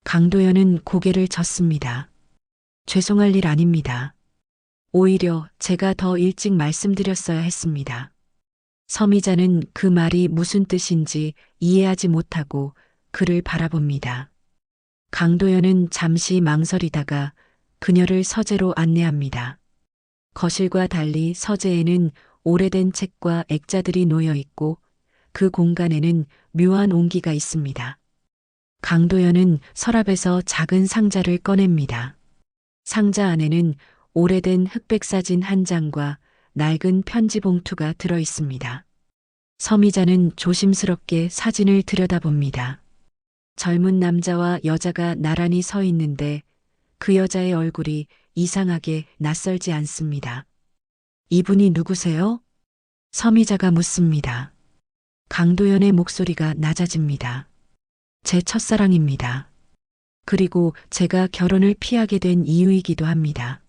강도연은 고개를 젓습니다. 죄송할 일 아닙니다. 오히려 제가 더 일찍 말씀드렸어야 했습니다. 서미자는 그 말이 무슨 뜻인지 이해하지 못하고 그를 바라봅니다. 강도연은 잠시 망설이다가 그녀를 서재로 안내합니다. 거실과 달리 서재에는 오래된 책과 액자들이 놓여 있고 그 공간에는 묘한 온기가 있습니다. 강도연은 서랍에서 작은 상자를 꺼냅니다. 상자 안에는 오래된 흑백 사진 한 장과 낡은 편지 봉투가 들어 있습니다. 서미자는 조심스럽게 사진을 들여다봅니다. 젊은 남자와 여자가 나란히 서 있는데 그 여자의 얼굴이 이상하게 낯설지 않습니다. 이분이 누구세요? 서미자가 묻습니다. 강도연의 목소리가 낮아집니다. 제 첫사랑입니다. 그리고 제가 결혼을 피하게 된 이유이기도 합니다.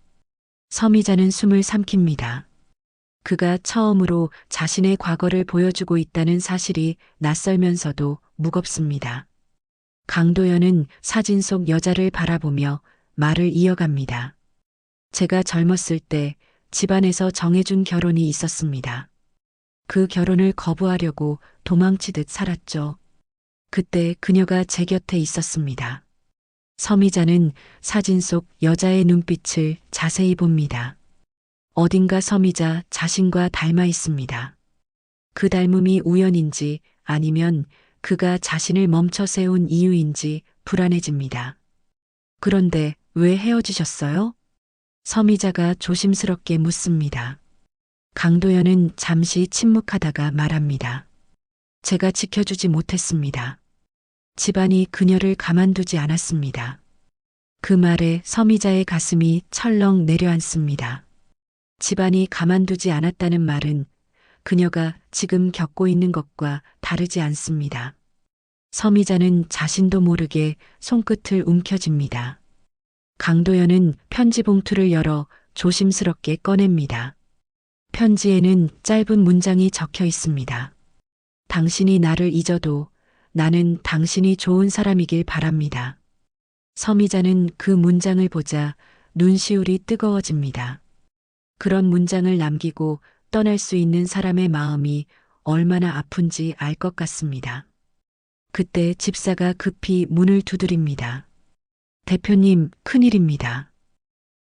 서미자는 숨을 삼킵니다. 그가 처음으로 자신의 과거를 보여주고 있다는 사실이 낯설면서도 무겁습니다. 강도연은 사진 속 여자를 바라보며 말을 이어갑니다. 제가 젊었을 때 집안에서 정해준 결혼이 있었습니다. 그 결혼을 거부하려고 도망치듯 살았죠. 그때 그녀가 제 곁에 있었습니다. 서미자는 사진 속 여자의 눈빛을 자세히 봅니다. 어딘가 서미자 자신과 닮아 있습니다. 그 닮음이 우연인지 아니면 그가 자신을 멈춰 세운 이유인지 불안해집니다. 그런데 왜 헤어지셨어요? 서미자가 조심스럽게 묻습니다. 강도연은 잠시 침묵하다가 말합니다. 제가 지켜주지 못했습니다. 집안이 그녀를 가만두지 않았습니다. 그 말에 서미자의 가슴이 철렁 내려앉습니다. 집안이 가만두지 않았다는 말은 그녀가 지금 겪고 있는 것과 다르지 않습니다. 서미자는 자신도 모르게 손끝을 움켜쥡니다. 강도연은 편지 봉투를 열어 조심스럽게 꺼냅니다. 편지에는 짧은 문장이 적혀 있습니다. 당신이 나를 잊어도 나는 당신이 좋은 사람이길 바랍니다. 서미자는 그 문장을 보자 눈시울이 뜨거워집니다. 그런 문장을 남기고 떠날 수 있는 사람의 마음이 얼마나 아픈지 알 것 같습니다. 그때 집사가 급히 문을 두드립니다. 대표님, 큰일입니다.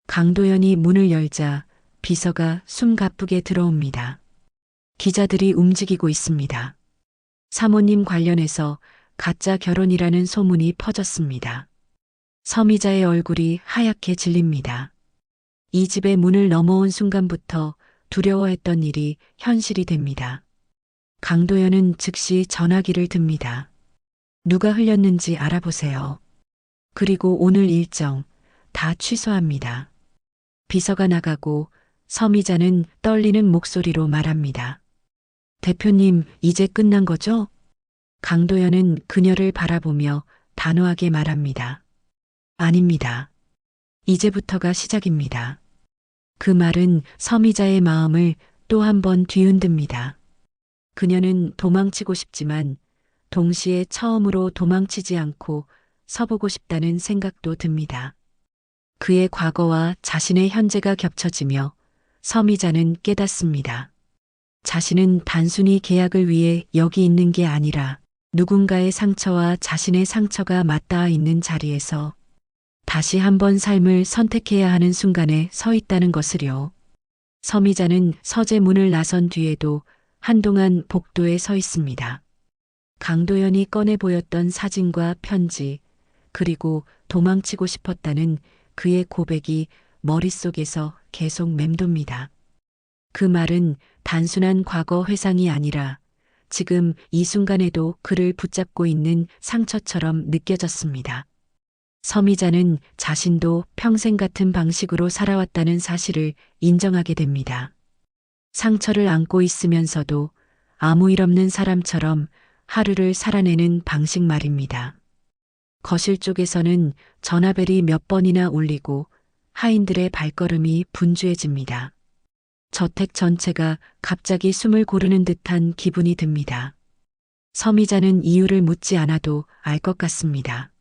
강도연이 문을 열자 비서가 숨가쁘게 들어옵니다. 기자들이 움직이고 있습니다. 사모님 관련해서 가짜 결혼이라는 소문이 퍼졌습니다. 서미자의 얼굴이 하얗게 질립니다. 이 집의 문을 넘어온 순간부터 두려워했던 일이 현실이 됩니다. 강도연은 즉시 전화기를 듭니다. 누가 흘렸는지 알아보세요. 그리고 오늘 일정 다 취소합니다. 비서가 나가고 서미자는 떨리는 목소리로 말합니다. 대표님, 이제 끝난 거죠? 강도연은 그녀를 바라보며 단호하게 말합니다. 아닙니다. 이제부터가 시작입니다. 그 말은 서미자의 마음을 또 한 번 뒤흔듭니다. 그녀는 도망치고 싶지만 동시에 처음으로 도망치지 않고 서보고 싶다는 생각도 듭니다. 그의 과거와 자신의 현재가 겹쳐지며 서미자는 깨닫습니다. 자신은 단순히 계약을 위해 여기 있는 게 아니라 누군가의 상처와 자신의 상처가 맞닿아 있는 자리에서 다시 한번 삶을 선택해야 하는 순간에 서 있다는 것을요. 서미자는 서재 문을 나선 뒤에도 한동안 복도에 서 있습니다. 강도연이 꺼내 보였던 사진과 편지, 그리고 도망치고 싶었다는 그의 고백이 머릿속에서 계속 맴돕니다. 그 말은 단순한 과거 회상이 아니라 지금 이 순간에도 그를 붙잡고 있는 상처처럼 느껴졌습니다. 서미자는 자신도 평생 같은 방식으로 살아왔다는 사실을 인정하게 됩니다. 상처를 안고 있으면서도 아무 일 없는 사람처럼 하루를 살아내는 방식 말입니다. 거실 쪽에서는 전화벨이 몇 번이나 울리고 하인들의 발걸음이 분주해집니다. 저택 전체가 갑자기 숨을 고르는 듯한 기분이 듭니다. 서미자는 이유를 묻지 않아도 알 것 같습니다.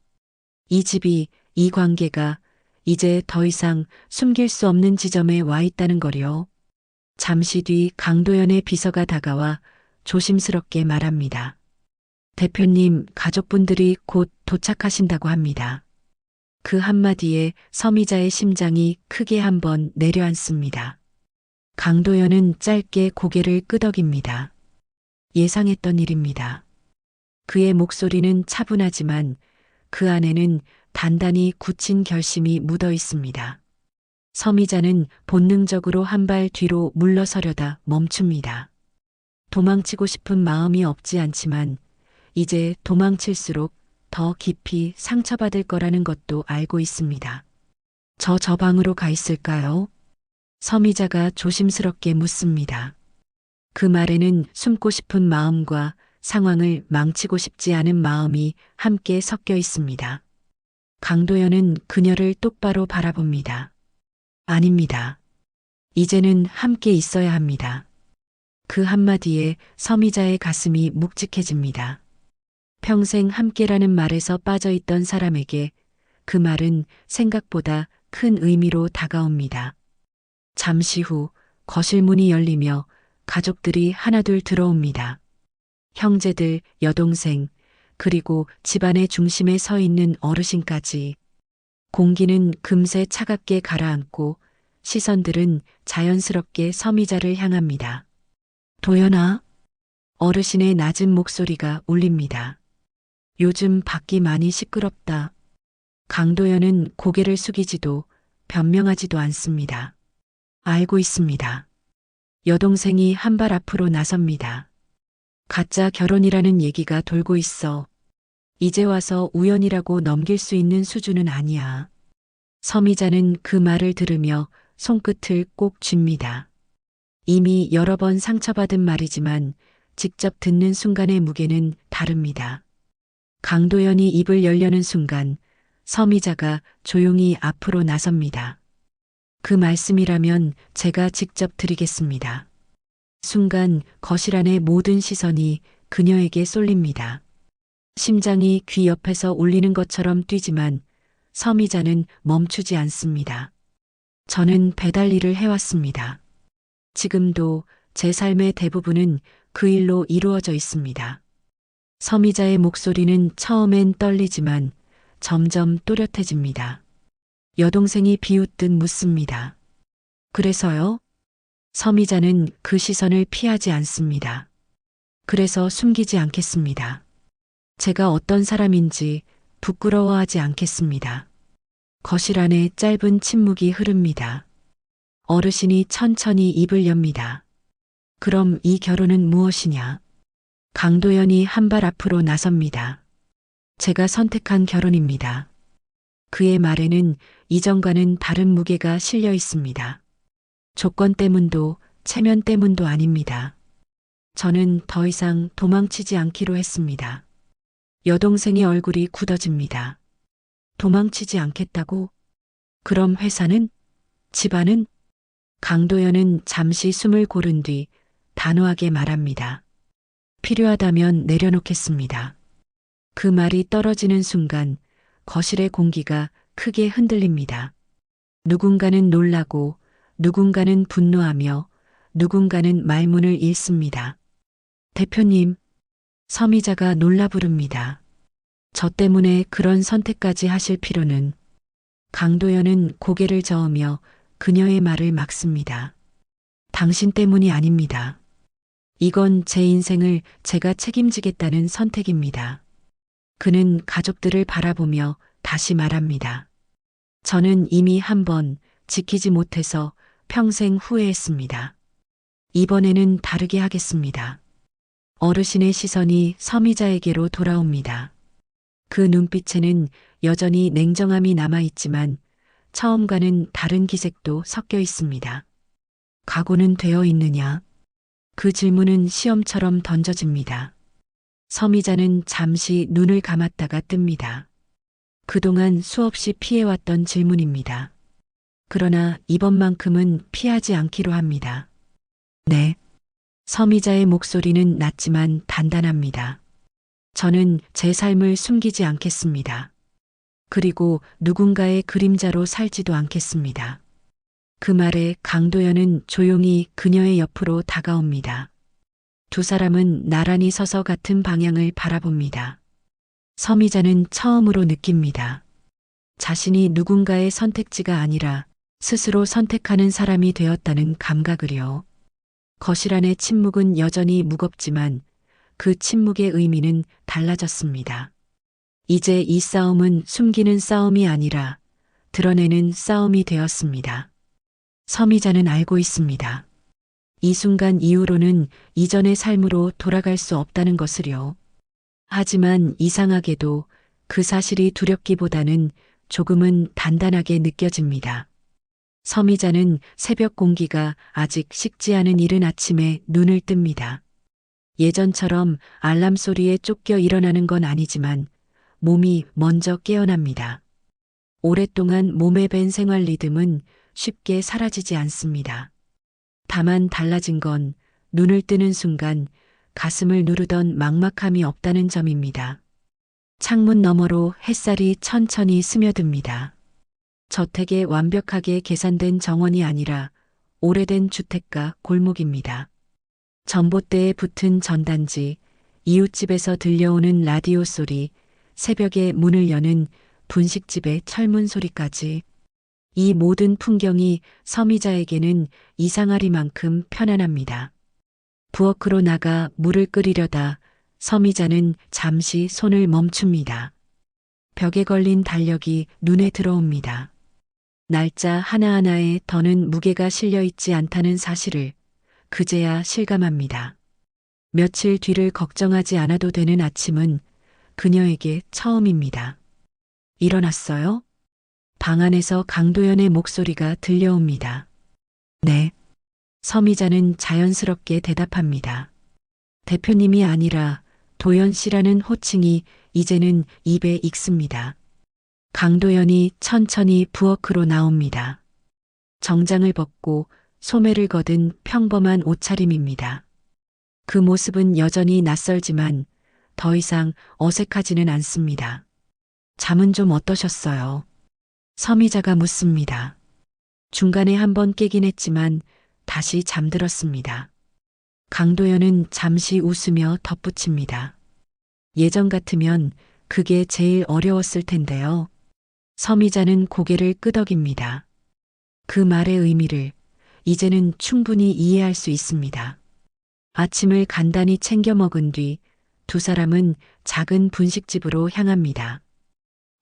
이 집이, 이 관계가 이제 더 이상 숨길 수 없는 지점에 와 있다는 거요. 잠시 뒤 강도연의 비서가 다가와 조심스럽게 말합니다. 대표님, 가족분들이 곧 도착하신다고 합니다. 그 한마디에 서미자의 심장이 크게 한번 내려앉습니다. 강도연은 짧게 고개를 끄덕입니다. 예상했던 일입니다. 그의 목소리는 차분하지만 그 안에는 단단히 굳힌 결심이 묻어 있습니다. 서미자는 본능적으로 한 발 뒤로 물러서려다 멈춥니다. 도망치고 싶은 마음이 없지 않지만 이제 도망칠수록 더 깊이 상처받을 거라는 것도 알고 있습니다. 저 방으로 가 있을까요? 서미자가 조심스럽게 묻습니다. 그 말에는 숨고 싶은 마음과 상황을 망치고 싶지 않은 마음이 함께 섞여 있습니다. 강도연은 그녀를 똑바로 바라봅니다. 아닙니다. 이제는 함께 있어야 합니다. 그 한마디에 서미자의 가슴이 묵직해집니다. 평생 함께라는 말에서 빠져있던 사람에게 그 말은 생각보다 큰 의미로 다가옵니다. 잠시 후 거실 문이 열리며 가족들이 하나둘 들어옵니다. 형제들, 여동생, 그리고 집안의 중심에 서 있는 어르신까지. 공기는 금세 차갑게 가라앉고 시선들은 자연스럽게 서미자를 향합니다. 도연아, 어르신의 낮은 목소리가 울립니다. 요즘 밖이 많이 시끄럽다. 강도연은 고개를 숙이지도 변명하지도 않습니다. 알고 있습니다. 여동생이 한 발 앞으로 나섭니다. 가짜 결혼이라는 얘기가 돌고 있어. 이제 와서 우연이라고 넘길 수 있는 수준은 아니야. 서미자는 그 말을 들으며 손끝을 꼭 쥡니다. 이미 여러 번 상처받은 말이지만 직접 듣는 순간의 무게는 다릅니다. 강도연이 입을 열려는 순간 서미자가 조용히 앞으로 나섭니다. 그 말씀이라면 제가 직접 드리겠습니다. 순간 거실 안의 모든 시선이 그녀에게 쏠립니다. 심장이 귀 옆에서 울리는 것처럼 뛰지만 서미자는 멈추지 않습니다. 저는 배달 일을 해왔습니다. 지금도 제 삶의 대부분은 그 일로 이루어져 있습니다. 서미자의 목소리는 처음엔 떨리지만 점점 또렷해집니다. 여동생이 비웃듯 묻습니다. 그래서요? 서미자는 그 시선을 피하지 않습니다. 그래서 숨기지 않겠습니다. 제가 어떤 사람인지 부끄러워하지 않겠습니다. 거실 안에 짧은 침묵이 흐릅니다. 어르신이 천천히 입을 엽니다. 그럼 이 결혼은 무엇이냐? 강도연이 한 발 앞으로 나섭니다. 제가 선택한 결혼입니다. 그의 말에는 이전과는 다른 무게가 실려 있습니다. 조건 때문도 체면 때문도 아닙니다. 저는 더 이상 도망치지 않기로 했습니다. 여동생의 얼굴이 굳어집니다. 도망치지 않겠다고? 그럼 회사는? 집안은? 강도연은 잠시 숨을 고른 뒤 단호하게 말합니다. 필요하다면 내려놓겠습니다. 그 말이 떨어지는 순간 거실의 공기가 크게 흔들립니다. 누군가는 놀라고 누군가는 분노하며 누군가는 말문을 잃습니다. 대표님, 서미자가 놀라 부릅니다. 저 때문에 그런 선택까지 하실 필요는. 강도연은 고개를 저으며 그녀의 말을 막습니다. 당신 때문이 아닙니다. 이건 제 인생을 제가 책임지겠다는 선택입니다. 그는 가족들을 바라보며 다시 말합니다. 저는 이미 한 번 지키지 못해서 평생 후회했습니다. 이번에는 다르게 하겠습니다. 어르신의 시선이 서미자에게로 돌아옵니다. 그 눈빛에는 여전히 냉정함이 남아있지만 처음과는 다른 기색도 섞여 있습니다. 각오는 되어 있느냐? 그 질문은 시험처럼 던져집니다. 서미자는 잠시 눈을 감았다가 뜹니다. 그동안 수없이 피해왔던 질문입니다. 그러나 이번만큼은 피하지 않기로 합니다. 네. 서미자의 목소리는 낮지만 단단합니다. 저는 제 삶을 숨기지 않겠습니다. 그리고 누군가의 그림자로 살지도 않겠습니다. 그 말에 강도연은 조용히 그녀의 옆으로 다가옵니다. 두 사람은 나란히 서서 같은 방향을 바라봅니다. 서미자는 처음으로 느낍니다. 자신이 누군가의 선택지가 아니라 스스로 선택하는 사람이 되었다는 감각을요. 거실 안의 침묵은 여전히 무겁지만 그 침묵의 의미는 달라졌습니다. 이제 이 싸움은 숨기는 싸움이 아니라 드러내는 싸움이 되었습니다. 서미자는 알고 있습니다. 이 순간 이후로는 이전의 삶으로 돌아갈 수 없다는 것을요. 하지만 이상하게도 그 사실이 두렵기보다는 조금은 단단하게 느껴집니다. 서미자는 새벽 공기가 아직 식지 않은 이른 아침에 눈을 뜹니다. 예전처럼 알람 소리에 쫓겨 일어나는 건 아니지만 몸이 먼저 깨어납니다. 오랫동안 몸에 밴 생활 리듬은 쉽게 사라지지 않습니다. 다만 달라진 건 눈을 뜨는 순간 가슴을 누르던 막막함이 없다는 점입니다. 창문 너머로 햇살이 천천히 스며듭니다. 저택에 완벽하게 계산된 정원이 아니라 오래된 주택가 골목입니다. 전봇대에 붙은 전단지, 이웃집에서 들려오는 라디오 소리, 새벽에 문을 여는 분식집의 철문 소리까지 이 모든 풍경이 서미자에게는 이상하리만큼 편안합니다. 부엌으로 나가 물을 끓이려다 서미자는 잠시 손을 멈춥니다. 벽에 걸린 달력이 눈에 들어옵니다. 날짜 하나하나에 더는 무게가 실려 있지 않다는 사실을 그제야 실감합니다. 며칠 뒤를 걱정하지 않아도 되는 아침은 그녀에게 처음입니다. 일어났어요? 방 안에서 강도연의 목소리가 들려옵니다. 네. 서미자는 자연스럽게 대답합니다. 대표님이 아니라 도연 씨라는 호칭이 이제는 입에 익습니다. 강도연이 천천히 부엌으로 나옵니다. 정장을 벗고 소매를 거둔 평범한 옷차림입니다. 그 모습은 여전히 낯설지만 더 이상 어색하지는 않습니다. 잠은 좀 어떠셨어요? 서미자가 묻습니다. 중간에 한번 깨긴 했지만 다시 잠들었습니다. 강도연은 잠시 웃으며 덧붙입니다. 예전 같으면 그게 제일 어려웠을 텐데요. 서미자는 고개를 끄덕입니다. 그 말의 의미를 이제는 충분히 이해할 수 있습니다. 아침을 간단히 챙겨 먹은 뒤 두 사람은 작은 분식집으로 향합니다.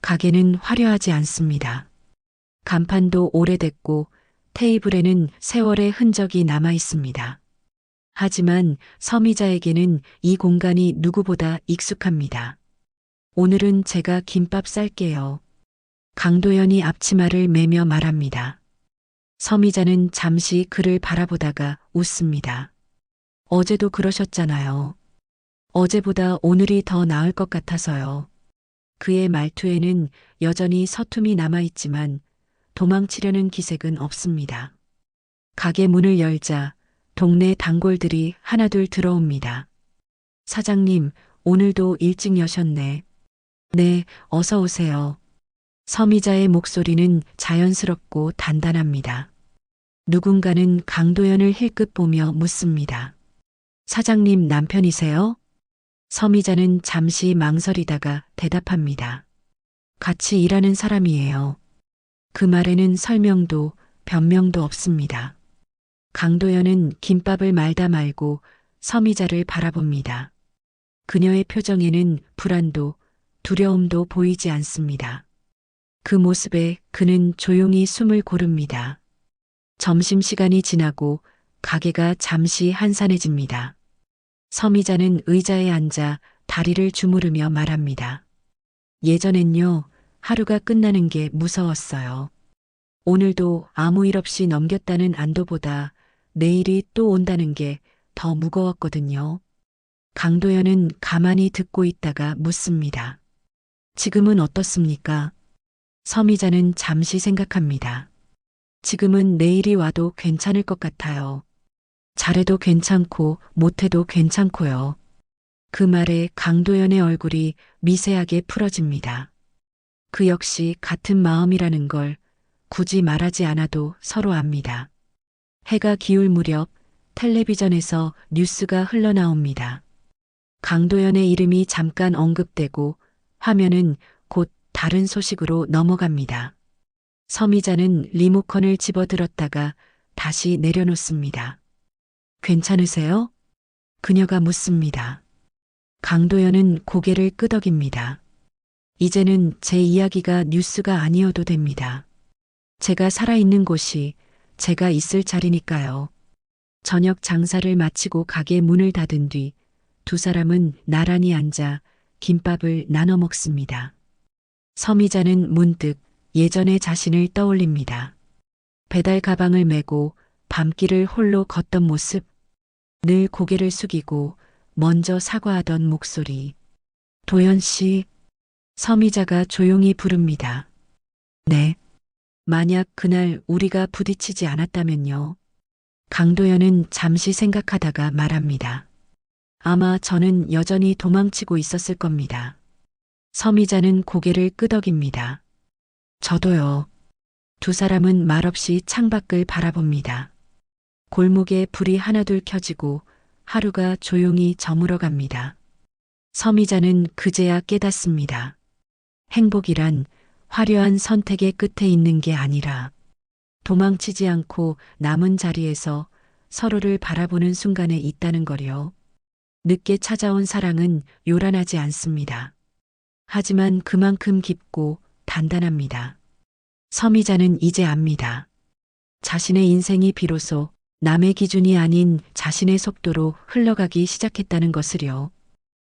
가게는 화려하지 않습니다. 간판도 오래됐고 테이블에는 세월의 흔적이 남아 있습니다. 하지만 서미자에게는 이 공간이 누구보다 익숙합니다. 오늘은 제가 김밥 쌀게요. 강도연이 앞치마를 매며 말합니다. 서미자는 잠시 그를 바라보다가 웃습니다. 어제도 그러셨잖아요. 어제보다 오늘이 더 나을 것 같아서요. 그의 말투에는 여전히 서툼이 남아있지만 도망치려는 기색은 없습니다. 가게 문을 열자 동네 단골들이 하나둘 들어옵니다. 사장님, 오늘도 일찍 여셨네. 네, 어서 오세요. 서미자의 목소리는 자연스럽고 단단합니다. 누군가는 강도연을 힐끗 보며 묻습니다. 사장님 남편이세요? 서미자는 잠시 망설이다가 대답합니다. 같이 일하는 사람이에요. 그 말에는 설명도 변명도 없습니다. 강도연은 김밥을 말다 말고 서미자를 바라봅니다. 그녀의 표정에는 불안도 두려움도 보이지 않습니다. 그 모습에 그는 조용히 숨을 고릅니다. 점심시간이 지나고 가게가 잠시 한산해집니다. 서미자는 의자에 앉아 다리를 주무르며 말합니다. 예전엔요, 하루가 끝나는 게 무서웠어요. 오늘도 아무 일 없이 넘겼다는 안도보다 내일이 또 온다는 게 더 무거웠거든요. 강도연은 가만히 듣고 있다가 묻습니다. 지금은 어떻습니까? 서미자는 잠시 생각합니다. 지금은 내일이 와도 괜찮을 것 같아요. 잘해도 괜찮고 못해도 괜찮고요. 그 말에 강도연의 얼굴이 미세하게 풀어집니다. 그 역시 같은 마음이라는 걸 굳이 말하지 않아도 서로 압니다. 해가 기울 무렵 텔레비전에서 뉴스가 흘러나옵니다. 강도연의 이름이 잠깐 언급되고 화면은 곧 다른 소식으로 넘어갑니다. 서미자는 리모컨을 집어들었다가 다시 내려놓습니다. 괜찮으세요? 그녀가 묻습니다. 강도연은 고개를 끄덕입니다. 이제는 제 이야기가 뉴스가 아니어도 됩니다. 제가 살아있는 곳이 제가 있을 자리니까요. 저녁 장사를 마치고 가게 문을 닫은 뒤 두 사람은 나란히 앉아 김밥을 나눠 먹습니다. 서미자는 문득 예전의 자신을 떠올립니다. 배달 가방을 메고 밤길을 홀로 걷던 모습, 늘 고개를 숙이고 먼저 사과하던 목소리. 도연 씨, 서미자가 조용히 부릅니다. 네. 만약 그날 우리가 부딪히지 않았다면요. 강도연은 잠시 생각하다가 말합니다. 아마 저는 여전히 도망치고 있었을 겁니다. 서미자는 고개를 끄덕입니다. 저도요. 두 사람은 말없이 창밖을 바라봅니다. 골목에 불이 하나둘 켜지고 하루가 조용히 저물어 갑니다. 서미자는 그제야 깨닫습니다. 행복이란 화려한 선택의 끝에 있는 게 아니라 도망치지 않고 남은 자리에서 서로를 바라보는 순간에 있다는 거요. 늦게 찾아온 사랑은 요란하지 않습니다. 하지만 그만큼 깊고 단단합니다. 서미자는 이제 압니다. 자신의 인생이 비로소 남의 기준이 아닌 자신의 속도로 흘러가기 시작했다는 것을요.